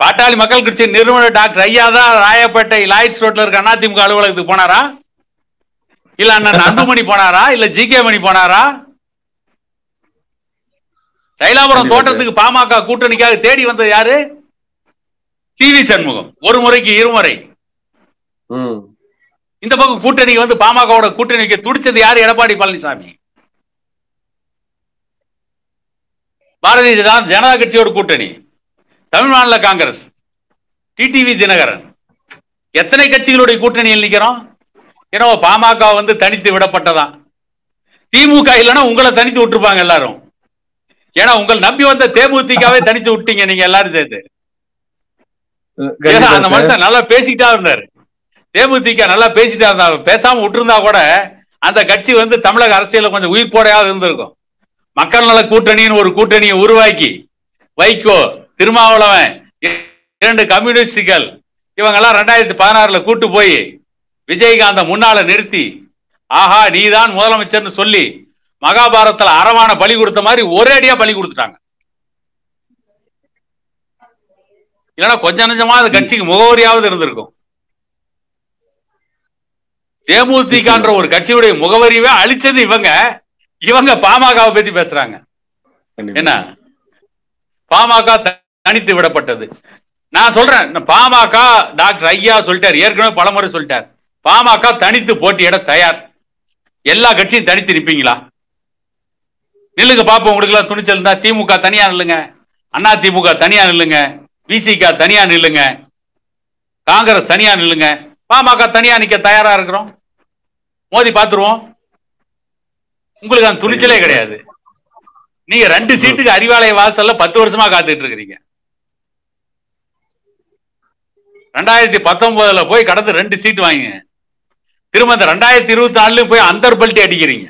பாட்டாளி மக்கள் கட்சி நிறுவனர் டாக்டர் ஐயா தான் ராயப்பேட்டை லாய்ட்ஸ் ரோட்ல இருக்க அதிமுக அலுவலகத்துக்கு போனாரா? இல்ல அண்ணன் அன்புமணி போனாரா? இல்ல ஜி.கே. மணி போனாரா? தைலாபுரம் தோட்டத்துக்கு பாமக கூட்டணிக்காக தேடி வந்தது யாரு? டி.வி. சண்முகம். ஒரு முறைக்கு இருமுறை. இந்த பக்கம் கூட்டணி வந்து பாமகவோட கூட்டணிக்கு துடிச்சது யாரு? எடப்பாடி பழனிசாமி. பாரதிய ஜனதா கட்சியோட கூட்டணி, தமிழ் மாநில காங்கிரஸ், டிடிவி தினகரன், எத்தனை கட்சிகளுடைய கூட்டணியில் நிக்கிறோம்? ஏன்னா பாமக வந்து தனித்து விடப்பட்டதான். திமுக இல்லைன்னா உங்களை தனித்து விட்டுருப்பாங்க எல்லாரும். ஏன்னா உங்களை நம்பி வந்த தேமுதிகவே தனிச்சு விட்டீங்க நீங்க எல்லாரும் சேர்த்து. அந்த மனுஷன் நல்லா பேசிட்டா இருந்தாரு. தேமுதிக நல்லா பேசிட்டா இருந்தாரு. பேசாம விட்டுருந்தா கூட அந்த கட்சி வந்து தமிழக அரசியல கொஞ்சம் உயிர் போடையாக இருந்திருக்கும். மக்கள் நல கூட்டணின்னு ஒரு கூட்டணியை உருவாக்கி வைகோ, திருமாவளவன், 2 கம்யூனிஸ்டுகள் இவங்கெல்லாம் 2016 கூட்டு போய் விஜயகாந்த முன்னால நிறுத்தி, ஆஹா நீதான் முதலமைச்சர்னு சொல்லி மகாபாரதத்துல அறமான பலி கொடுத்த மாதிரி ஒரே அடியா பலி கொடுத்துட்டாங்க. இல்லைன்னா கொஞ்சம் நஞ்சமா அந்த கட்சிக்கு முகவரியாவது இருந்திருக்கும். தேமுதிகன்ற ஒரு கட்சியுடைய முகவரியே அழிச்சது இவங்க. இவங்க பாமகவை பத்தி பேசுறாங்க. என்ன பாமக தனித்து விடப்பட்டது? நான் சொல்றேன், பாமக டாக்டர் ஐயா சொல்லிட்டார், ஏற்கனவே பலமுறை சொல்லிட்டார், பாமக தனித்து போட்டியிட தயார். எல்லா கட்சியும் தனித்து நிற்பீங்களா? நில்லுங்க பாப்போம். உங்களுக்கு துணிச்சல் இருந்தா திமுக தனியா நில்லுங்க, அண்ணா திமுக தனியா நில்லுங்க, விசிக தனியா நில்லுங்க, காங்கிரஸ் தனியா நில்லுங்க. பாமக தனியா நிக்க தயாரா இருக்கிறோம். மோதி பாத்துருவோம். உங்களுக்கு அந்த துணிச்சலே கிடையாது. நீங்க 2 சீட்டுக்கு அறிவாலய வாசல்ல 10 வருஷமா காத்துட்டு இருக்கிறீங்க. 2019 போய் கடந்து 2 சீட் வாங்க. திரும்ப 2024 போய் அந்தர் பல்ட்டி அடிக்கிறீங்க.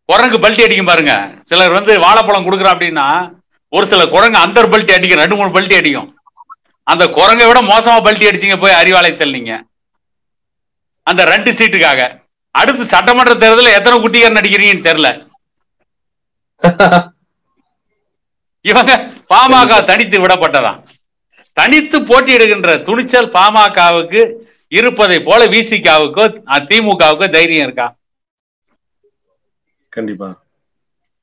குரங்கு பல்ட்டி அடிக்கும் பாருங்க. சிலர் வந்து வாழைப்பழம் கொடுக்குறோம் அப்படின்னா ஒரு சில குரங்கு அந்தர் பல்ட்டி அடிக்கும், 2-3 பல்ட்டி அடிக்கும். அந்த குரங்கை விட மோசமா பல்ட்டி அடிச்சிங்க போய் அறிவாலயத்தில். நீங்க அந்த 2 சீட்டுக்காக அடுத்து சட்டமன்ற தேர்தலில் எத்தனை குட்டிகர் நடிக்கிறீங்கன்னு தெரியல. இவங்க பாமக தனித்து விடப்பட்டதான். தனித்து போட்டியிடுகின்ற துணிச்சல் பாமகவுக்கு இருப்பதை போல விசிகாவுக்கோ திமுகவுக்கோ தைரியம் இருக்கா? கண்டிப்பா.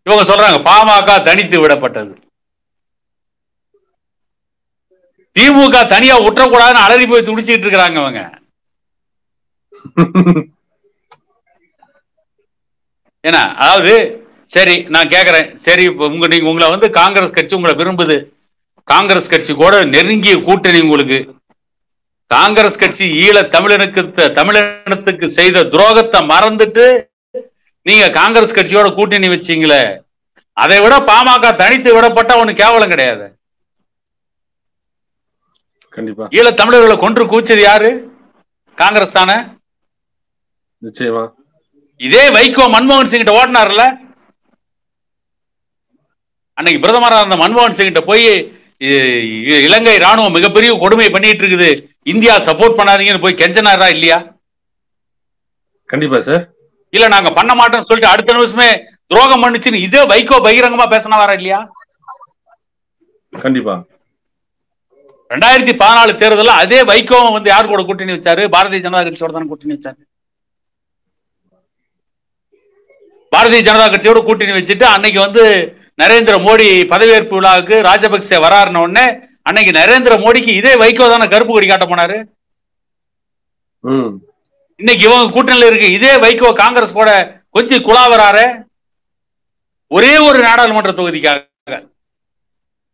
இவங்க சொல்றாங்க பாமக தனித்து விடப்பட்டது. திமுக தனியா விட்டுறக்கூடாதுன்னு அலறி போய் துடிச்சிட்டு இருக்கிறாங்க அவங்க. என்ன அதாவது சரி நான் கேட்கிறேன், சரி நீங்க உங்களை வந்து காங்கிரஸ் கட்சி உங்களை விரும்புது, காங்கிரஸ் கட்சி கூட நெருங்கிய கூட்டணி உங்களுக்கு. காங்கிரஸ் கட்சி ஈழ தமிழினத்துக்கு செய்த துரோகத்தை மறந்துட்டு நீங்க காங்கிரஸ் கட்சியோட கூட்டணி வச்சீங்களே, அதை விட பாமக தனித்து விடப்பட்ட ஒண்ணு கேவலம் கிடையாது. கண்டிப்பா. ஈழ தமிழர்களை கொன்று கூச்சது யாரு? காங்கிரஸ் தானே. நிச்சயமா. இதே வைகோ மன்மோகன் சிங் கிட்ட ஓட்டினார்ல, அன்னைக்கு பிரதமரா இருந்த மன்மோகன் சிங் கிட்ட போய் இலங்கை ராணுவம் மிகப்பெரிய கொடுமை பண்ணிட்டு இருக்குது, இந்தியா சப்போர்ட் பண்ணாதீங்கன்னு போய் கெஞ்சனாரா இல்லையா? கண்டிப்பா சார். இல்ல நாங்க பண்ண மாட்டோம்னு சொல்லிட்டு அடுத்த நிமிஷமே துரோகம் பண்ணுச்சுன்னு இதே வைகோ பகிரங்கமா பேசினவாரா இல்லையா? கண்டிப்பா. 2014 தேர்தலில் அதே வைகோ வந்து யார் கூட கூட்டணி வச்சாரு? பாரதிய ஜனதா கட்சியோட தான் கூட்டணி வச்சாரு. பாரதிய ஜனதா கட்சியோட கூட்டணி வச்சுட்டு அன்னைக்கு வந்து நரேந்திர மோடி பதவியேற்பு விழாவுக்கு ராஜபக்சே வராருன உடனே அன்னைக்கு நரேந்திர மோடிக்கு இதே வைகோ தானே கருப்பு கொடி காட்ட போனாரு. இன்னைக்கு இவங்க கூட்டணியில் இருக்கு இதே வைகோ காங்கிரஸ் கூட கொஞ்சம் குழாவராரு ஒரே ஒரு நாடாளுமன்ற தொகுதிக்காக.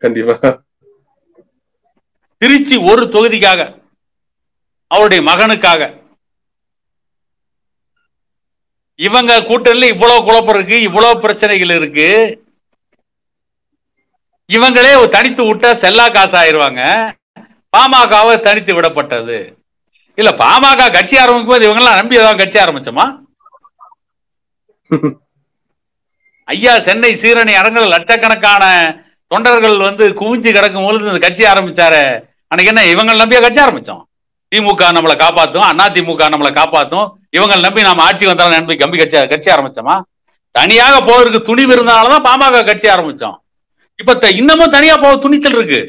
கண்டிப்பா. திருச்சி ஒரு தொகுதிக்காக அவருடைய மகனுக்காக. இவங்க கூட்டணியில் இவ்வளவு குழப்பம் இருக்கு, இவ்வளவு பிரச்சனைகள் இருக்கு. இவங்களே தனித்து விட்டா செல்லா காசு ஆயிருவாங்க. பாமகவை தனித்து விடப்பட்டது இல்ல. பாமக கட்சி ஆரம்பிக்கும் போது இவங்கெல்லாம் நம்பி ஏதாவது கட்சி ஆரம்பிச்சோமா? ஐயா சென்னை சீரணி அரங்கில் லட்சக்கணக்கான தொண்டர்கள் வந்து குவிஞ்சு கிடக்கும் பொழுது இந்த கட்சி ஆரம்பிச்சாரு. அன்னைக்கு என்ன இவங்க நம்பியா கட்சி ஆரம்பிச்சோம்? திமுக நம்மளை காப்பாத்தும், அண்ணா திமுக நம்மளை காப்பாத்தும், இவங்க நம்பி நாம ஆட்சிக்கு வந்தாலும் நம்பி கம்பி கட்சி ஆரம்பிச்சோமா? தனியாக போவதற்கு துணிவு இருந்தனாலதான் பாமக கட்சி ஆரம்பிச்சோம். இப்ப இன்னமும் தனியா போக துணிச்சல் இருக்கு.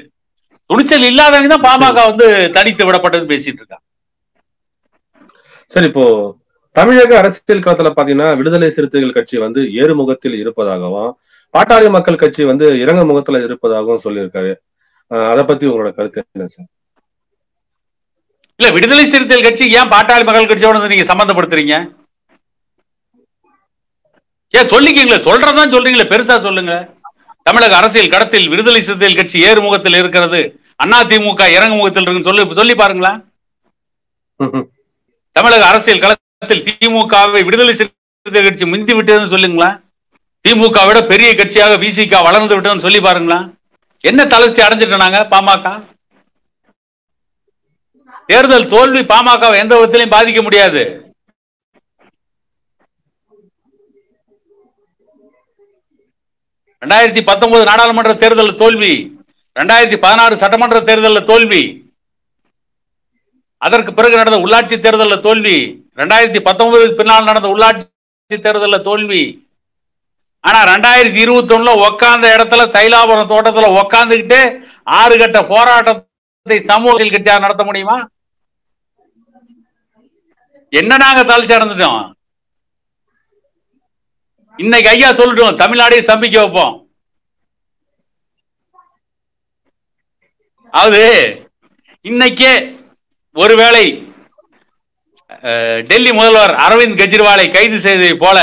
துணிச்சல் இல்லாதவங்க தான் பாமக வந்து தனித்து விடப்பட்டது பேசிட்டு இருக்காங்க. சரி, இப்போ தமிழக அரசியல் களத்துல பாத்தீங்கன்னா விடுதலை சிறுத்தைகள் கட்சி வந்து ஏறுமுகத்தில் இருப்பதாகவும் பாட்டாளி மக்கள் கட்சி வந்து இறங்கு முகத்துல இருப்பதாகவும் சொல்லியிருக்காரு. அதை பத்தி உங்களோட கருத்து என்ன சார்? இல்ல, விடுதலை சிறுத்தைகள் கட்சி ஏன் பாட்டாளி மக்கள் கட்சியோட நீங்க சம்பந்தப்படுத்துறீங்க? ஏன் சொல்லிக்கீங்களே, சொல்றதான் சொல்றீங்களே, பெருசா சொல்லுங்க. தமிழக அரசியல் கடத்தில் விடுதலை சிறுத்தைகள் கட்சி ஏறுமுகத்தில் இருக்கிறது, அண்ணா திமுக இறங்கு முகத்தில் இருக்குன்னு சொல்லி பாருங்களா. தமிழக அரசியல் களத்தில் திமுகவை விடுதலை சிறுத்தைகள் கட்சி முந்தி விட்டதுன்னு சொல்லுங்களா. திமுக விட பெரிய கட்சியாக விசிக வளர்ந்து விட்டதுன்னு சொல்லி பாருங்களா. என்ன தளர்ச்சி அடைஞ்சிட்டு நாங்க பாமக? தேர்தல் தோல்வி பாமக எந்த விதத்திலையும் பாதிக்க முடியாது. ரெண்டாயிரத்தி 19 நாடாளுமன்ற தேர்தல் தோல்வி, 2016 சட்டமன்ற தேர்தலில் தோல்வி, அதற்கு பிறகு நடந்த உள்ளாட்சி தேர்தலில் தோல்வி, 2019 பின்னால் நடந்த உள்ளாட்சி தேர்தலில் தோல்வி. ஆனா 2021 உட்கார்ந்த இடத்துல தைலாபுரம் தோட்டத்தில் உட்கார்ந்துகிட்டு 6 கட்ட போராட்டத்தை சமூக கட்சியாக நடத்த முடியுமா? என்ன நாங்க தளர்ச்சி அடைஞ்சிட்டோம்? இன்னைக்கு ஐயா சொல்லிட்டோம், தமிழ்நாடே ஸ்தம்பிக்க வைப்போம். அது இன்னைக்கே ஒருவேளை டெல்லி முதல்வர் அரவிந்த் கெஜ்ரிவாலை கைது செய்ததை போல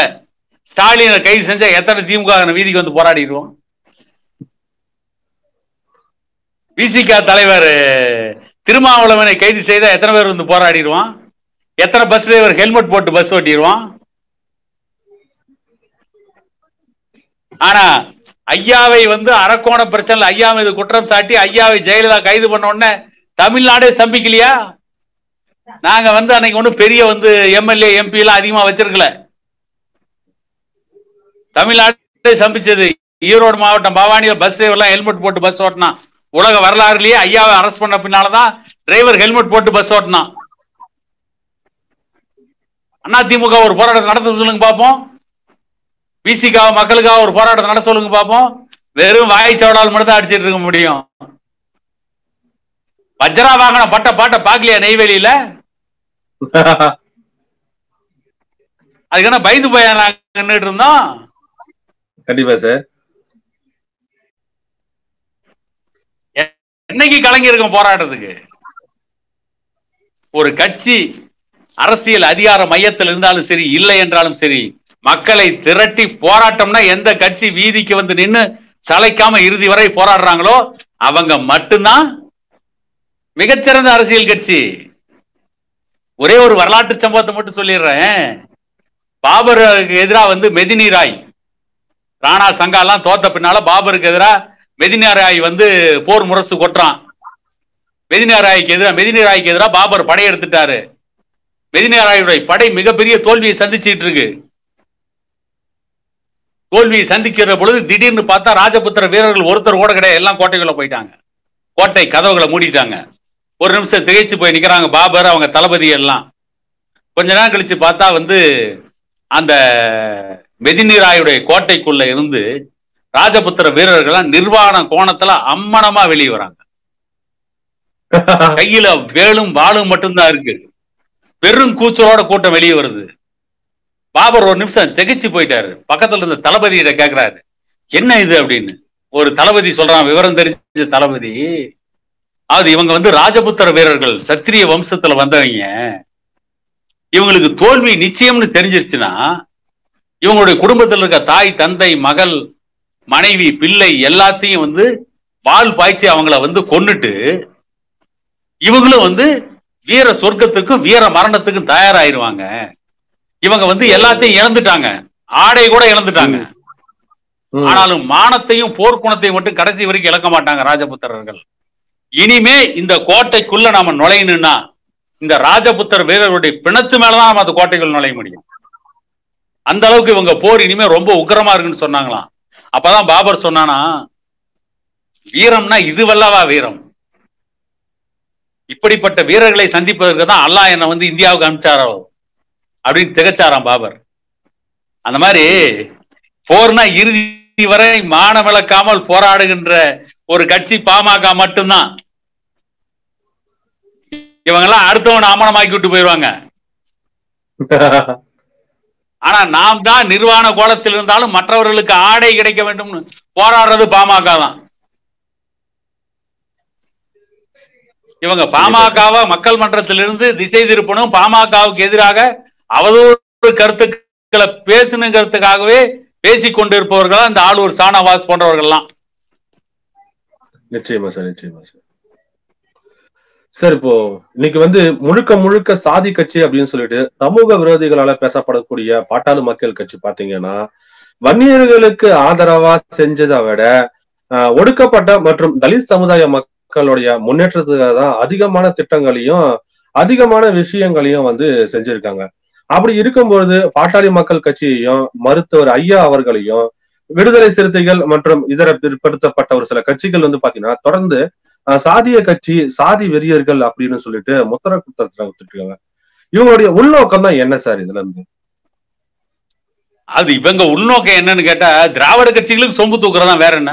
ஸ்டாலினை கைது செஞ்சா எத்தனை திமுக வீதிக்கு வந்து போராடிடுவோம்? விசிக தலைவர் திருமாவளவனை கைது செய்தா எத்தனை பேர் வந்து போராடிடுவான்? எத்தனை பஸ் டிரைவர் ஹெல்மெட் போட்டு பஸ் ஓட்டிடுவான்? ஆனா ஐயாவை வந்து அரக்கோண பிரச்சனை ஐயா மீது குற்றம் சாட்டி ஐயாவை ஜெயலலிதா கைது பண்ண உடனே தமிழ்நாடே ஸ்தம்பிக்கலையா? நாங்க வந்து அன்னைக்கு ஒன்றும் பெரிய வந்து எம்எல்ஏ எம்பி எல்லாம் அதிகமா வச்சிருக்கல. தமிழ்நாடு ஸ்தம்பிச்சது. ஈரோடு மாவட்டம் பவானியில் பஸ் டிரைவர்லாம் ஹெல்மெட் போட்டு பஸ் ஓட்டினா. உலக வரலாறுலயே ஐயாவை அரெஸ்ட் பண்ண பின்னால்தான் டிரைவர் ஹெல்மெட் போட்டு பஸ் ஓட்டினான். அண்ணா திமுக ஒரு போராட்டம் நடத்த சொல்லுங்க பாப்போம். விசிக மக்களுக்காக ஒரு போராட்டம் நடத்த சொல்லுங்க பாப்போம். வெறும் வாய்ச்சவடால் மட்டும் தான் அடிச்சிட்டு இருக்க முடியும். வஜ்ரா வாங்கின பட்ட பாட்டை பாக்கலையா நெய்வேலியில? அதுக்கு என்ன பயந்து போய் நாங்க இருந்தோம்? கண்டிப்பா சார். என்னைக்கு கலங்கி இருக்கும் போராட்டத்துக்கு? ஒரு கட்சி அரசியல் அதிகார மையத்தில் இருந்தாலும் சரி, இல்லை என்றாலும் சரி, மக்களை திரட்டி போராட்டம்னா எந்த கட்சி வீதிக்கு வந்து நின்று சளைக்காம இறுதி வரை போராடுறாங்களோ அவங்க மட்டும்தான் மிகச்சிறந்த அரசியல் கட்சி. ஒரே ஒரு வரலாற்று சம்பவத்தை மட்டும் சொல்லிடுறேன். பாபருக்கு எதிராக வந்து மெதினி ராய், ராணா சங்கா எல்லாம் தோத்த பின்னால பாபருக்கு எதிராக மெதினி ராய் வந்து போர் முரசு கொட்டுறான். மெதினி ராய்க்கு எதிராக பாபர் படையெடுத்துட்டாரு. மெதினி ராயுடைய படை மிகப்பெரிய தோல்வியை சந்திச்சுட்டு இருக்கு. தோல்வியை சந்திக்கிற பொழுது திடீர்னு பார்த்தா ராஜபுத்திர வீரர்கள் ஒருத்தர் கூட கிடையாது, எல்லாம் கோட்டைக்குள்ள போயிட்டாங்க. கோட்டை கதவுகளை மூடிட்டாங்க. ஒரு நிமிஷம் திகைச்சு போய் நிக்கிறாங்க பாபர், அவங்க தளபதி எல்லாம். கொஞ்ச நேரம் கழிச்சு பார்த்தா வந்து அந்த மெதினிராயுடைய கோட்டைக்குள்ள இருந்து ராஜபுத்திர வீரர்கள்லாம் நிர்வாண கோணத்துல அம்மனமா வெளியே வராங்க. கையில வேலும் வாளும் மட்டும்தான் இருக்கு. பெரும் கூச்சலோட கூட்டம் வெளியே வருது. பாபர் ஒரு நிமிஷம் திகைச்சு போயிட்டாரு. பக்கத்துல இருந்த தளபதியிட கேட்கிறாரு, என்ன இது அப்படின்னு. ஒரு தளபதி சொல்றான், விவரம் தெரிஞ்ச தளபதி, அது இவங்க வந்து ராஜபுத்திர வீரர்கள், சத்திரிய வம்சத்துல வந்தவங்க. இவங்களுக்கு தோல்வி நிச்சயம்னு தெரிஞ்சிருச்சுன்னா இவங்களுடைய குடும்பத்தில் இருக்க தாய், தந்தை, மகள், மனைவி, பிள்ளை எல்லாத்தையும் வந்து பால் பாய்ச்சி அவங்கள வந்து கொன்னுட்டு இவங்களும் வந்து வீர சொர்க்கத்துக்கும் வீர மரணத்துக்கும் தயாராயிருவாங்க. இவங்க வந்து எல்லாத்தையும் இழந்துட்டாங்க, ஆடை கூட இழந்துட்டாங்க. ஆனாலும் மானத்தையும் போர்க்குணத்தையும் மட்டும் கடைசி வரைக்கும் இழக்க மாட்டாங்க ராஜபுத்திரர்கள். இனிமே இந்த கோட்டைக்குள்ள நாம நுழையணும்னா இந்த ராஜபுத்திர வீரர்களுடைய பிணத்து மேலதான் நம்ம அந்த கோட்டைக்குள் நுழைய முடியும். அந்த அளவுக்கு இவங்க போர் இனிமே ரொம்ப உக்கிரமா இருக்குன்னு சொன்னாங்களாம். அப்பதான் பாபர் சொன்னானா, வீரம்னா இதுவல்லவா வீரம், இப்படிப்பட்ட வீரர்களை சந்திப்பதற்கு தான் அல்லாஹ் என்னை வந்து இந்தியாவுக்கு அனுப்பிச்சாரோ அப்படின்னு திகச்சாராம் பாபர். அந்த மாதிரி போர்னா இறுதி வரை மானமிழக்காமல் போராடுகின்ற ஒரு கட்சி பாமக மட்டும்தான். இவங்கெல்லாம் அடுத்தவன் அமனமாக்கி விட்டு போயிடுவாங்க. ஆனா நாம் தான் நிர்வாண கோலத்தில் இருந்தாலும் மற்றவர்களுக்கு ஆடை கிடைக்க வேண்டும் போராடுறது பாமக தான். இவங்க பாமகவை மக்கள் மன்றத்திலிருந்து திசை திருப்பணும், பாமகவுக்கு எதிராக அவதூறு கருத்துக்களை பேசணுங்கிறதுக்காகவே பேசிக் கொண்டிருப்பவர்கள் இந்த ஆளூர் ஷானவாஸ் போன்றவர்கள்லாம். நிச்சயமா சார், நிச்சயமா சார். சார், இப்போ இன்னைக்கு வந்து முழுக்க முழுக்க சாதி கட்சி அப்படின்னு சொல்லிட்டு சமூக விரோதிகளால பேசப்படக்கூடிய பாட்டாளி மக்கள் கட்சி பாத்தீங்கன்னா வன்னியர்களுக்கு ஆதரவா செஞ்சதை விட ஒடுக்கப்பட்ட மற்றும் தலித் சமுதாய மக்களுடைய முன்னேற்றத்துக்காக தான் அதிகமான திட்டங்களையும் அதிகமான விஷயங்களையும் வந்து செஞ்சிருக்காங்க. அப்படி இருக்கும்பொழுது பாட்டாளி மக்கள் கட்சியையும் மருத்துவர் ஐயா அவர்களையும் விடுதலை சிறுத்தைகள் மற்றும் இதர பிற்படுத்தப்பட்ட ஒரு சில கட்சிகள் வந்து பாத்தீங்கன்னா தொடர்ந்து சாதிய கட்சி, சாதி வெறியர்கள் அப்படின்னு சொல்லிட்டு முத்திர குற்றத்துல கொடுத்துருக்காங்க. இவங்களுடைய உள்நோக்கம் தான் என்ன சார் இதுல இருந்து? அது இவங்க உள்நோக்கம் என்னன்னு கேட்டா திராவிட கட்சிகளுக்கு சொம்பு தூக்குறதா, வேற என்ன?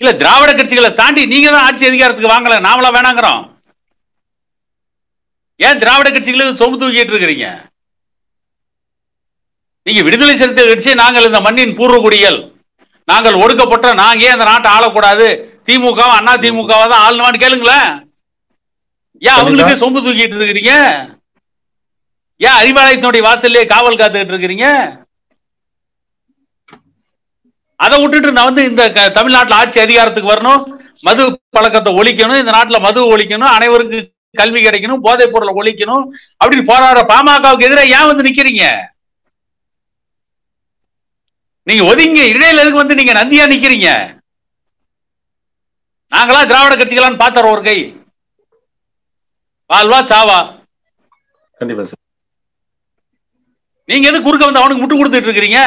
இல்ல, திராவிட கட்சிகளை தாண்டி நீங்க தான் ஆட்சி அதிகாரத்துக்கு வாங்கல, நாமளா வேணாங்கிறோம். ஏன் திராவிட கட்சிகளுக்கு சொம்பு தூக்கிட்டு இருக்கிறீங்க? நீங்க விடுதலை சிறுத்தை கட்சி, நாங்கள் இந்த மண்ணின் பூர்வகுடிகள், நாங்கள் ஒடுக்கப்பட்ட, நாங்க ஏன் அந்த நாட்டை ஆளக்கூடாது, திமுக அண்ணா திமுக தான் ஆளுவான்னு கேளுங்களேன். ஏன் அவங்களுக்கு சொம்பு தூக்கிட்டு இருக்கிறீங்க? ஏன் அறிவாலயத்தினுடைய வாசல்லே காவல் காத்துக்கிட்டு இருக்கிறீங்க? அதை விட்டுட்டு நான் வந்து இந்த தமிழ்நாட்டில் ஆட்சி அதிகாரத்துக்கு வரணும், மது பழக்கத்தை ஒழிக்கணும், இந்த நாட்டில் மது ஒழிக்கணும், அனைவருக்கு கல்வி கிடைக்கணும், போதைப் பொருளை ஒழிக்கணும் அப்படின்னு போராடுற பாமகவுக்கு எதிராக ஏன் வந்து நிக்கிறீங்க? நீங்க ஒதுங்க இடையில எதுக்கு வந்து நீங்க நந்தியா நிக்கிறீங்க? நாங்களா திராவிட கட்சிகளான்னு பாத்தறோம் ஒரு கை. வாழ்வா சாவா. கண்டிப்பா சார். நீங்க எது குறுக்க வந்து அவனுக்கு முட்டு கொடுத்துட்டு இருக்கிறீங்க?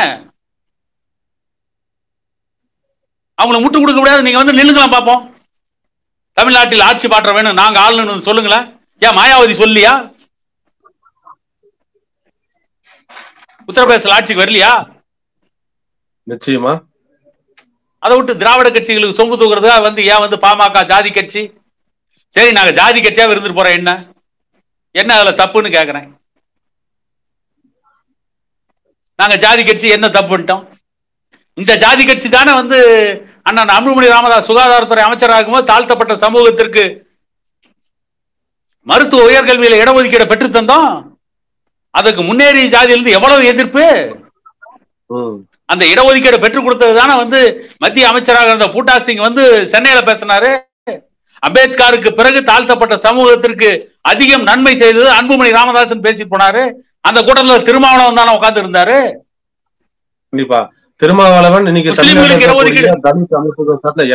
அவங்களுக்கு முட்டு கொடுக்க முடியாது. நீங்க வந்து நில்லுங்களா பாப்போம். தமிழ்நாட்டில் ஆட்சி மாற்ற வேணும், நாங்க ஆளுநர் சொல்லுங்களேன். ஏன் மாயாவதி சொல்லியா? உத்தரப்பிரதேச ஆட்சிக்கு வரலையா? நிச்சயமா. அதை விட்டு திராவிட கட்சிகளுக்கு சொம்பு தூக்குறதா வந்து ஏன் வந்து பாமக ஜாதி கட்சி? சரி, நாங்க ஜாதி கட்சியாக இருந்துட்டு போறோம், என்ன என்ன அதுல தப்புன்னு கேக்குறேன். நாங்க ஜாதி கட்சி என்ன தப்பு பண்ணிட்டோம்? இந்த ஜாதி கட்சி தானே வந்து அண்ணன் அன்புமணி ராமதாஸ் சுகாதாரத்துறை அமைச்சராக இருக்கும்போது தாழ்த்தப்பட்ட சமூகத்திற்கு மருத்துவ உயர்கல்வியில இடஒதுக்கீடு பெற்று தந்தோம். அதுக்கு முன்னேறிய ஜாதியிலிருந்து எவ்வளவு எதிர்ப்பு. அந்த இடஒதுக்கீடு பெற்றுக் கொடுத்தது தானே வந்து மத்திய அமைச்சராக இருந்த பூட்டா சிங் வந்து சென்னையில பேசினாரு. அம்பேத்கருக்கு பிறகு தாழ்த்தப்பட்ட சமூகத்திற்கு அதிகம் நன்மை செய்தது அன்புமணி ராமதாசன் பேசி போனாரு. அந்த கூட்டத்தில் திருமாவளவன் தானே உட்கார்ந்து இருந்தாரு. கண்டிப்பா திருமாவளவன் இன்னைக்கு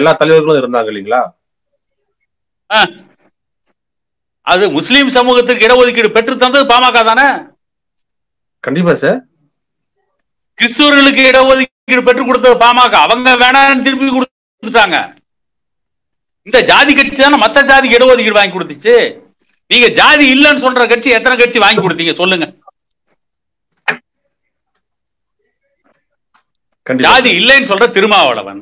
எல்லா தலைவர்களும் இருந்தாங்க இல்லைங்களா? அது முஸ்லீம் சமூகத்துக்கு இடஒதுக்கீடு பெற்று தந்தது பாமக தானே? கண்டிப்பா சார். கிறிஸ்துவர்களுக்கு இடஒதுக்கீடு பெற்றுக் கொடுத்தது பாமக. அவங்க வேணான்னு திருப்பி கொடுத்துட்டாங்க. இந்த ஜாதி கட்சி தானே மத்த ஜாதிக்கு இடஒதுக்கீடு வாங்கி கொடுத்துச்சு. நீங்க ஜாதி இல்லைன்னு சொல்ற கட்சி எத்தனை கட்சி வாங்கி கொடுத்தீங்க சொல்லுங்க? ஜாதி இல்லைன்னு சொல்ற திருமாவளவன்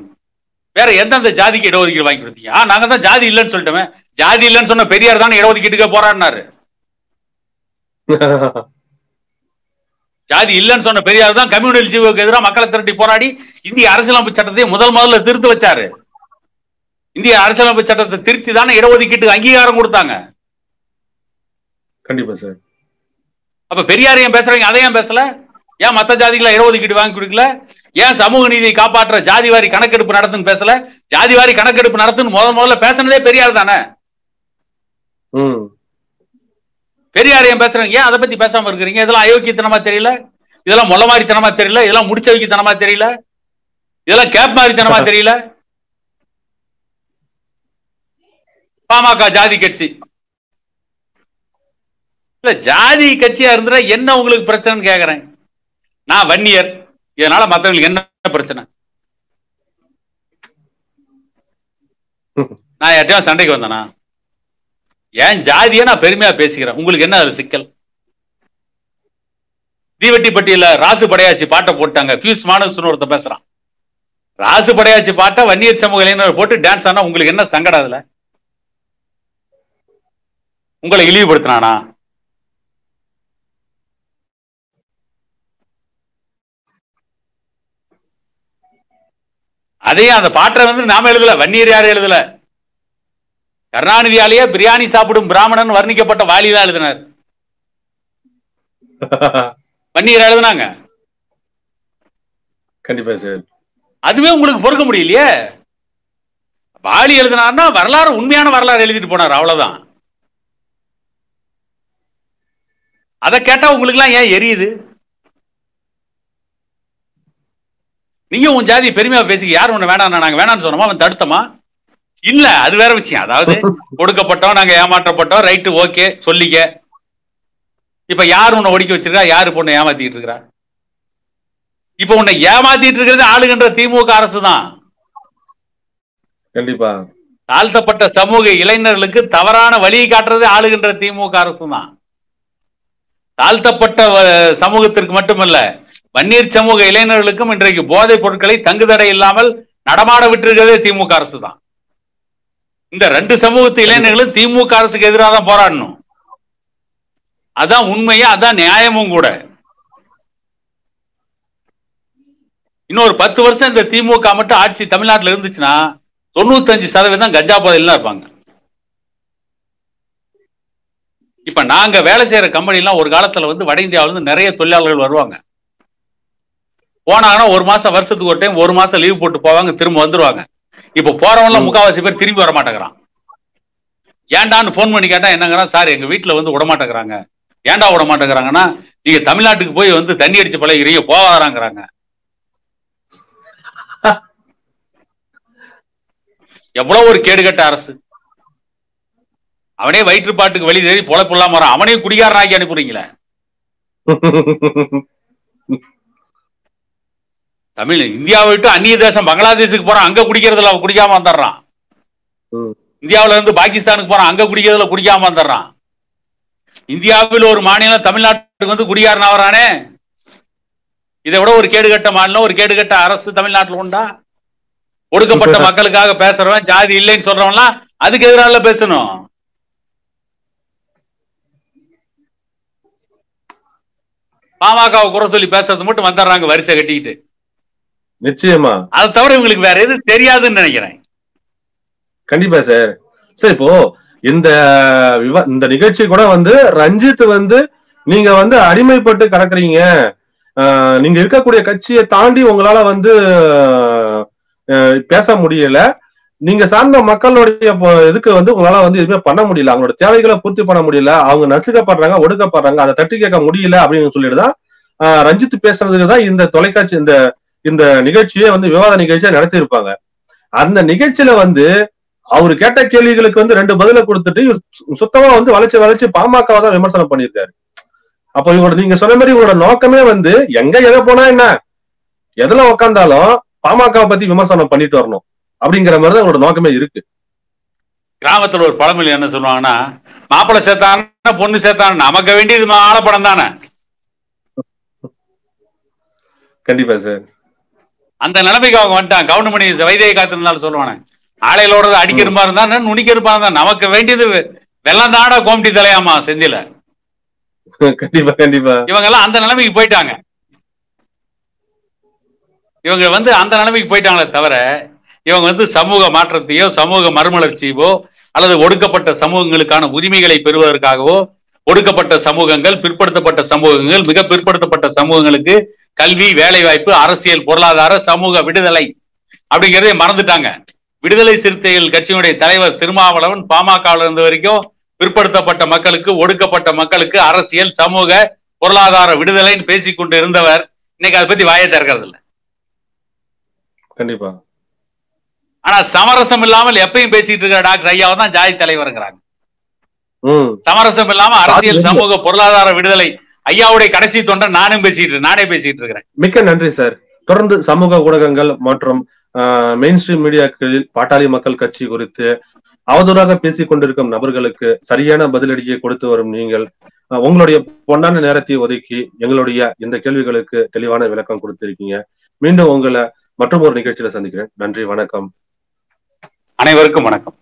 வேற எந்தெந்த ஜாதிக்கு இடஒதுக்கீடு வாங்கி கொடுத்தீங்க? நாங்க தான் ஜாதி இல்லைன்னு சொல்லிட்டோமே. ஜாதி இல்லைன்னு சொன்ன பெரியார் தானே இடஒதுக்கீட்டுக்கு போராடினாரு. ஜாதி இல்லைன்னு சொன்ன பெரியார் தான் கம்யூனிஸ்டுக்கு எதிராக மக்களை திரட்டி போராடி இந்திய அரசியலமைப்பு சட்டத்தை முதல்ல திருத்தி வச்சாரு. இந்திய அரசியலமைப்பு சட்டத்தை திருத்தி தானே இடஒதுக்கீட்டுக்கு அங்கீகாரம் கொடுத்தாங்க. கண்டிப்பா சார். அப்ப பெரியார் ஏன் பேசுறீங்க? அதை ஏன் பேசல? ஏன் மத்த ஜாதிகளை இடஒதுக்கீடு வாங்கி கொடுக்கல? ஏன் சமூக நீதியை காப்பாற்ற ஜாதிவாரி கணக்கெடுப்பு நடத்துன்னு பேசல? ஜாதிவாரி கணக்கெடுப்பு நடத்துன்னு முதல்ல பேசினதே பெரியார் தானே. பெரியார் ஏன் பேசுறீங்க? ஏன் அதை பத்தி பேசாம இருக்கிறீங்க? இதெல்லாம் அயோக்கியத்தனமா தெரியல? இதெல்லாம் மொள்ள மாதிரித்தனமா தெரியல? இதெல்லாம் முடிச்ச வைக்கத்தனமா தெரியல? இதெல்லாம் கேப் மாதிரித்தனமா தெரியல? பாமக ஜாதி கட்சி இல்ல, ஜாதி கட்சியா இருந்தா என்ன உங்களுக்கு பிரச்சனைன்னு கேக்குறேன். நான் வன்னியர், இதனால மத்தவங்களுக்கு என்ன பிரச்சனை? நான் யார்ட்டையும் சண்டைக்கு வந்தேனா? ஏன் ஜாதியை நான் பெருமையா பேசிக்கிறேன். உங்களுக்கு என்ன சிக்கல்? தீவெட்டிப்பட்டியில ராசு படையாச்சி பாட்டை போட்டாங்க. பியூஸ் மானவன் ஒருத்த பேசுறான். ராசு படையாச்சி பாட்டை வன்னியர் சமூக இளைஞர் போட்டு டான்ஸ் ஆனா உங்களுக்கு என்ன சங்கடம்? அதுல உங்களை இழிவுபடுத்தினானா? அதையும் அந்த பாட்டை நாம எழுதல, வன்னியர் யாரும் எழுதல. கருணாநிதியாலேயே பிரியாணி சாப்பிடும் பிராமணன் வர்ணிக்கப்பட்ட வாலி தான் எழுதினார். வன்னியர் எழுதினாங்க. கண்டிப்பா சார். அதுவே உங்களுக்கு பொறுக்க முடியலையே. வாலி எழுதினார்னா வரலாறு, உண்மையான வரலாறு எழுதிட்டு போனார், அவ்வளவுதான். அதை கேட்டா உங்களுக்கு எல்லாம் ஏன் எரியுது? நீங்க உன் ஜாதி பெருமையா பேசி யார் ஒண்ணு வேணாம் நாங்க வேணாம்னு சொன்னோமா? அவன் தடுத்தமா? இல்ல, அது வேற விஷயம். அதாவது கொடுக்கப்பட்டோம், நாங்க ஏமாற்றப்பட்டோம், ரைட்டு, ஓகே சொல்லிக்க. இப்ப யார் உன்னை ஒடுக்கி வச்சிருக்கா? யாரு பொண்ணை ஏமாத்திட்டு இருக்கிறா? இப்ப உன்னை ஏமாத்திட்டு இருக்கிறது ஆளுகின்ற திமுக அரசு தான். கண்டிப்பா. தாழ்த்தப்பட்ட சமூக இளைஞர்களுக்கு தவறான வழியை காட்டுறது ஆளுகின்ற திமுக அரசு தான். தாழ்த்தப்பட்ட சமூகத்திற்கு மட்டுமல்ல, வன்னியர் சமூக இளைஞர்களுக்கும் இன்றைக்கு போதைப் பொருட்களை தங்குதடை இல்லாமல் நடமாட விட்டிருக்கிறதே திமுக அரசு தான். இந்த ரெண்டு சமூகத்து இளைஞர்களும் திமுக அரசுக்கு எதிராக தான் போராடணும். அதான் உண்மையா, அதான் நியாயமும் கூட. இன்னொரு 10 வருஷம் இந்த திமுக மட்டும் ஆட்சி தமிழ்நாட்டில் இருந்துச்சுன்னா 95% கஞ்சா போதையில் தான் இருப்பாங்க. இப்ப நாங்க வேலை செய்யற கம்பெனி எல்லாம் ஒரு காலத்துல வட இந்தியாவில இருந்து நிறைய தொழிலாளர்கள் வருவாங்க. போனாங்கன்னா 1 மாசம் வருஷத்துக்கு ஒரு டைம் 1 மாசம் லீவ் போட்டு போவாங்க, திரும்ப வந்துருவாங்க. இப்ப போறவங்க முக்காவாசி பேர் திரும்பி வர மாட்டேங்கிறான். ஏன்டான்னு போன் பண்ணி கேட்டா என்னங்கிறான், சார் எங்க வீட்டுல விட மாட்டேங்கிறாங்க. ஏன்டா விட மாட்டேங்கிறாங்கன்னா, நீங்க தமிழ்நாட்டுக்கு போய் தண்ணி அடிச்சு பழகிறீங்க, போவாராங்கிறாங்க. எவ்வளவு ஒரு கேடுகட்ட அரசு. அவனே வயிற்றுப்பாட்டுக்கு வழி தேடி பொழப்பில்லாம வரான், அவனே குடிகாரனாக்கி அனுப்புறீங்களே. தமிழ் இந்தியாவை விட்டு அந்நிய தேசம் பங்களாதேஷுக்கு போறான், அங்க குடிக்கிறதுல குடிக்காம வந்துடுறான். இந்தியாவில இருந்து பாகிஸ்தானுக்கு போறான், அங்க குடிக்கிறதுல குடிக்காம வந்துடுறான். இந்தியாவில் ஒரு மாநிலம் தமிழ்நாட்டுக்கு குடிகாரன் ஆவறானே. இதை விட ஒரு கேடுகட்ட மாநிலம், ஒரு கேடுகட்ட அரசு தமிழ்நாட்டில் உண்டா? ஒடுக்கப்பட்ட மக்களுக்காக பேசுறவன், ஜாதி இல்லைன்னு சொல்றவன்லாம் அதுக்கு எதிராக பேசணும். பாமகவை குறை சொல்லி பேசுறது மட்டும் வந்துடுறாங்க வரிசை கட்டிக்கிட்டு. நிச்சயமா. அதை தவிர இவங்களுக்கு வேற எதுவும் தெரியாதுன்னு நினைக்கிறேன். கண்டிப்பா சார். சார் இப்போ இந்த நிகழ்ச்சி கூட ரஞ்சித் நீங்க அடிமைப்பட்டு கிடக்குறீங்க, நீங்க இருக்கக்கூடிய கட்சியை தாண்டி உங்களால பேச முடியல, நீங்க சார்ந்த மக்களுடைய இதுக்கு உங்களால எதுவுமே பண்ண முடியல, அவங்களோட தேவைகளை பூர்த்தி பண்ண முடியல, அவங்க நசுக்கப்படுறாங்க, ஒடுக்கப்படுறாங்க, அதை தட்டி கேட்க முடியல அப்படின்னு சொல்லிட்டுதான் ரஞ்சித் பேசுறதுக்கு தான் இந்த தொலைக்காட்சி இந்த நிகழ்ச்சியை விவாத நிகழ்ச்சியா நடத்தி இருப்பாங்க. அந்த நிகழ்ச்சியில அவரு கேட்ட கேள்விகளுக்கு 2 பதில கொடுத்துட்டு சுத்தமா வளைச்சு பாமகவை தான் விமர்சனம் பண்ணியிருக்காரு. அப்ப இவங்களோட நீங்க சொன்ன மாதிரி இவங்களோட நோக்கமே எங்க எதை போனா என்ன, எதுல உக்காந்தாலும் பாமகவை பத்தி விமர்சனம் பண்ணிட்டு வரணும். அப்படிங்கிற மாதிரிதான் அவங்களோட நோக்கமே இருக்கு. கிராமத்துல ஒரு பழமொழி என்ன சொல்லுவாங்கன்னா, மாப்பிள்ளை சேர்த்தான பொண்ணு சேர்த்தான நமக்கு வேண்டியது ஆலப்படம் தானே. கண்டிப்பா சார். அந்த நிலைமைக்கு அவங்க வந்துட்டான். கவுண்டமணி வைத்திய காத்திருந்தாலும் சொல்லுவானே, ஆலையிலோட அடிக்கிறமா இருந்தா நுணிக்கிறப்பா இருந்தா நமக்கு வேண்டியது வெள்ளந்தாட கோமட்டி தலையாமா செந்தில. கண்டிப்பா கண்டிப்பா. இவங்க எல்லாம் அந்த நிலைமைக்கு போயிட்டாங்க. இவங்க அந்த நிலைமைக்கு போயிட்டாங்களே தவிர, இவங்க சமூக மாற்றத்தையோ சமூக மறுமலர்ச்சியோ அல்லது ஒடுக்கப்பட்ட சமூகங்களுக்கான உரிமைகளை பெறுவதற்காகவோ, ஒடுக்கப்பட்ட சமூகங்கள், பிற்படுத்தப்பட்ட சமூகங்கள், மிக பிற்படுத்தப்பட்ட சமூகங்களுக்கு கல்வி, வேலை வாய்ப்பு, அரசியல், பொருளாதார, சமூக விடுதலை அப்படிங்கிறதே மறந்துட்டாங்க. விடுதலை சிறுத்தைகள் கட்சியினுடைய தலைவர் திருமாவளவன் பாமகவில் இருந்த வரைக்கும் பிற்படுத்தப்பட்ட மக்களுக்கு, ஒடுக்கப்பட்ட மக்களுக்கு அரசியல், சமூக, பொருளாதார விடுதலைன்னு பேசிக்கொண்டு இருந்தவர் இன்னைக்கு அதை பத்தி வாயை திறக்கிறது இல்லை. கண்டிப்பா. ஆனா சமரசம் இல்லாமல் எப்பயும் பேசிட்டு இருக்கிற டாக்டர் ஐயாவை தான் ஜாதி தலைவருங்கிறாங்க. சமரசம் இல்லாம அரசியல், சமூக, பொருளாதார விடுதலை ஐயாவுடைய கடைசி தொண்டை நானே பேசிட்டு இருக்கிறேன். மிக்க நன்றி சார். தொடர்ந்து சமூக ஊடகங்கள் மற்றும் மெயின் ஸ்ட்ரீம் மீடியாக்களில் பாட்டாளி மக்கள் கட்சி குறித்து அவதூறாக பேசிக் கொண்டிருக்கும் நபர்களுக்கு சரியான பதிலடியை கொடுத்து வரும் நீங்கள் உங்களுடைய பொன்னான நேரத்தை ஒதுக்கி எங்களுடைய இந்த கேள்விகளுக்கு தெளிவான விளக்கம் கொடுத்திருக்கீங்க. மீண்டும் உங்களை மற்றும் ஒரு நிகழ்ச்சியில சந்திக்கிறேன். நன்றி, வணக்கம். அனைவருக்கும் வணக்கம்.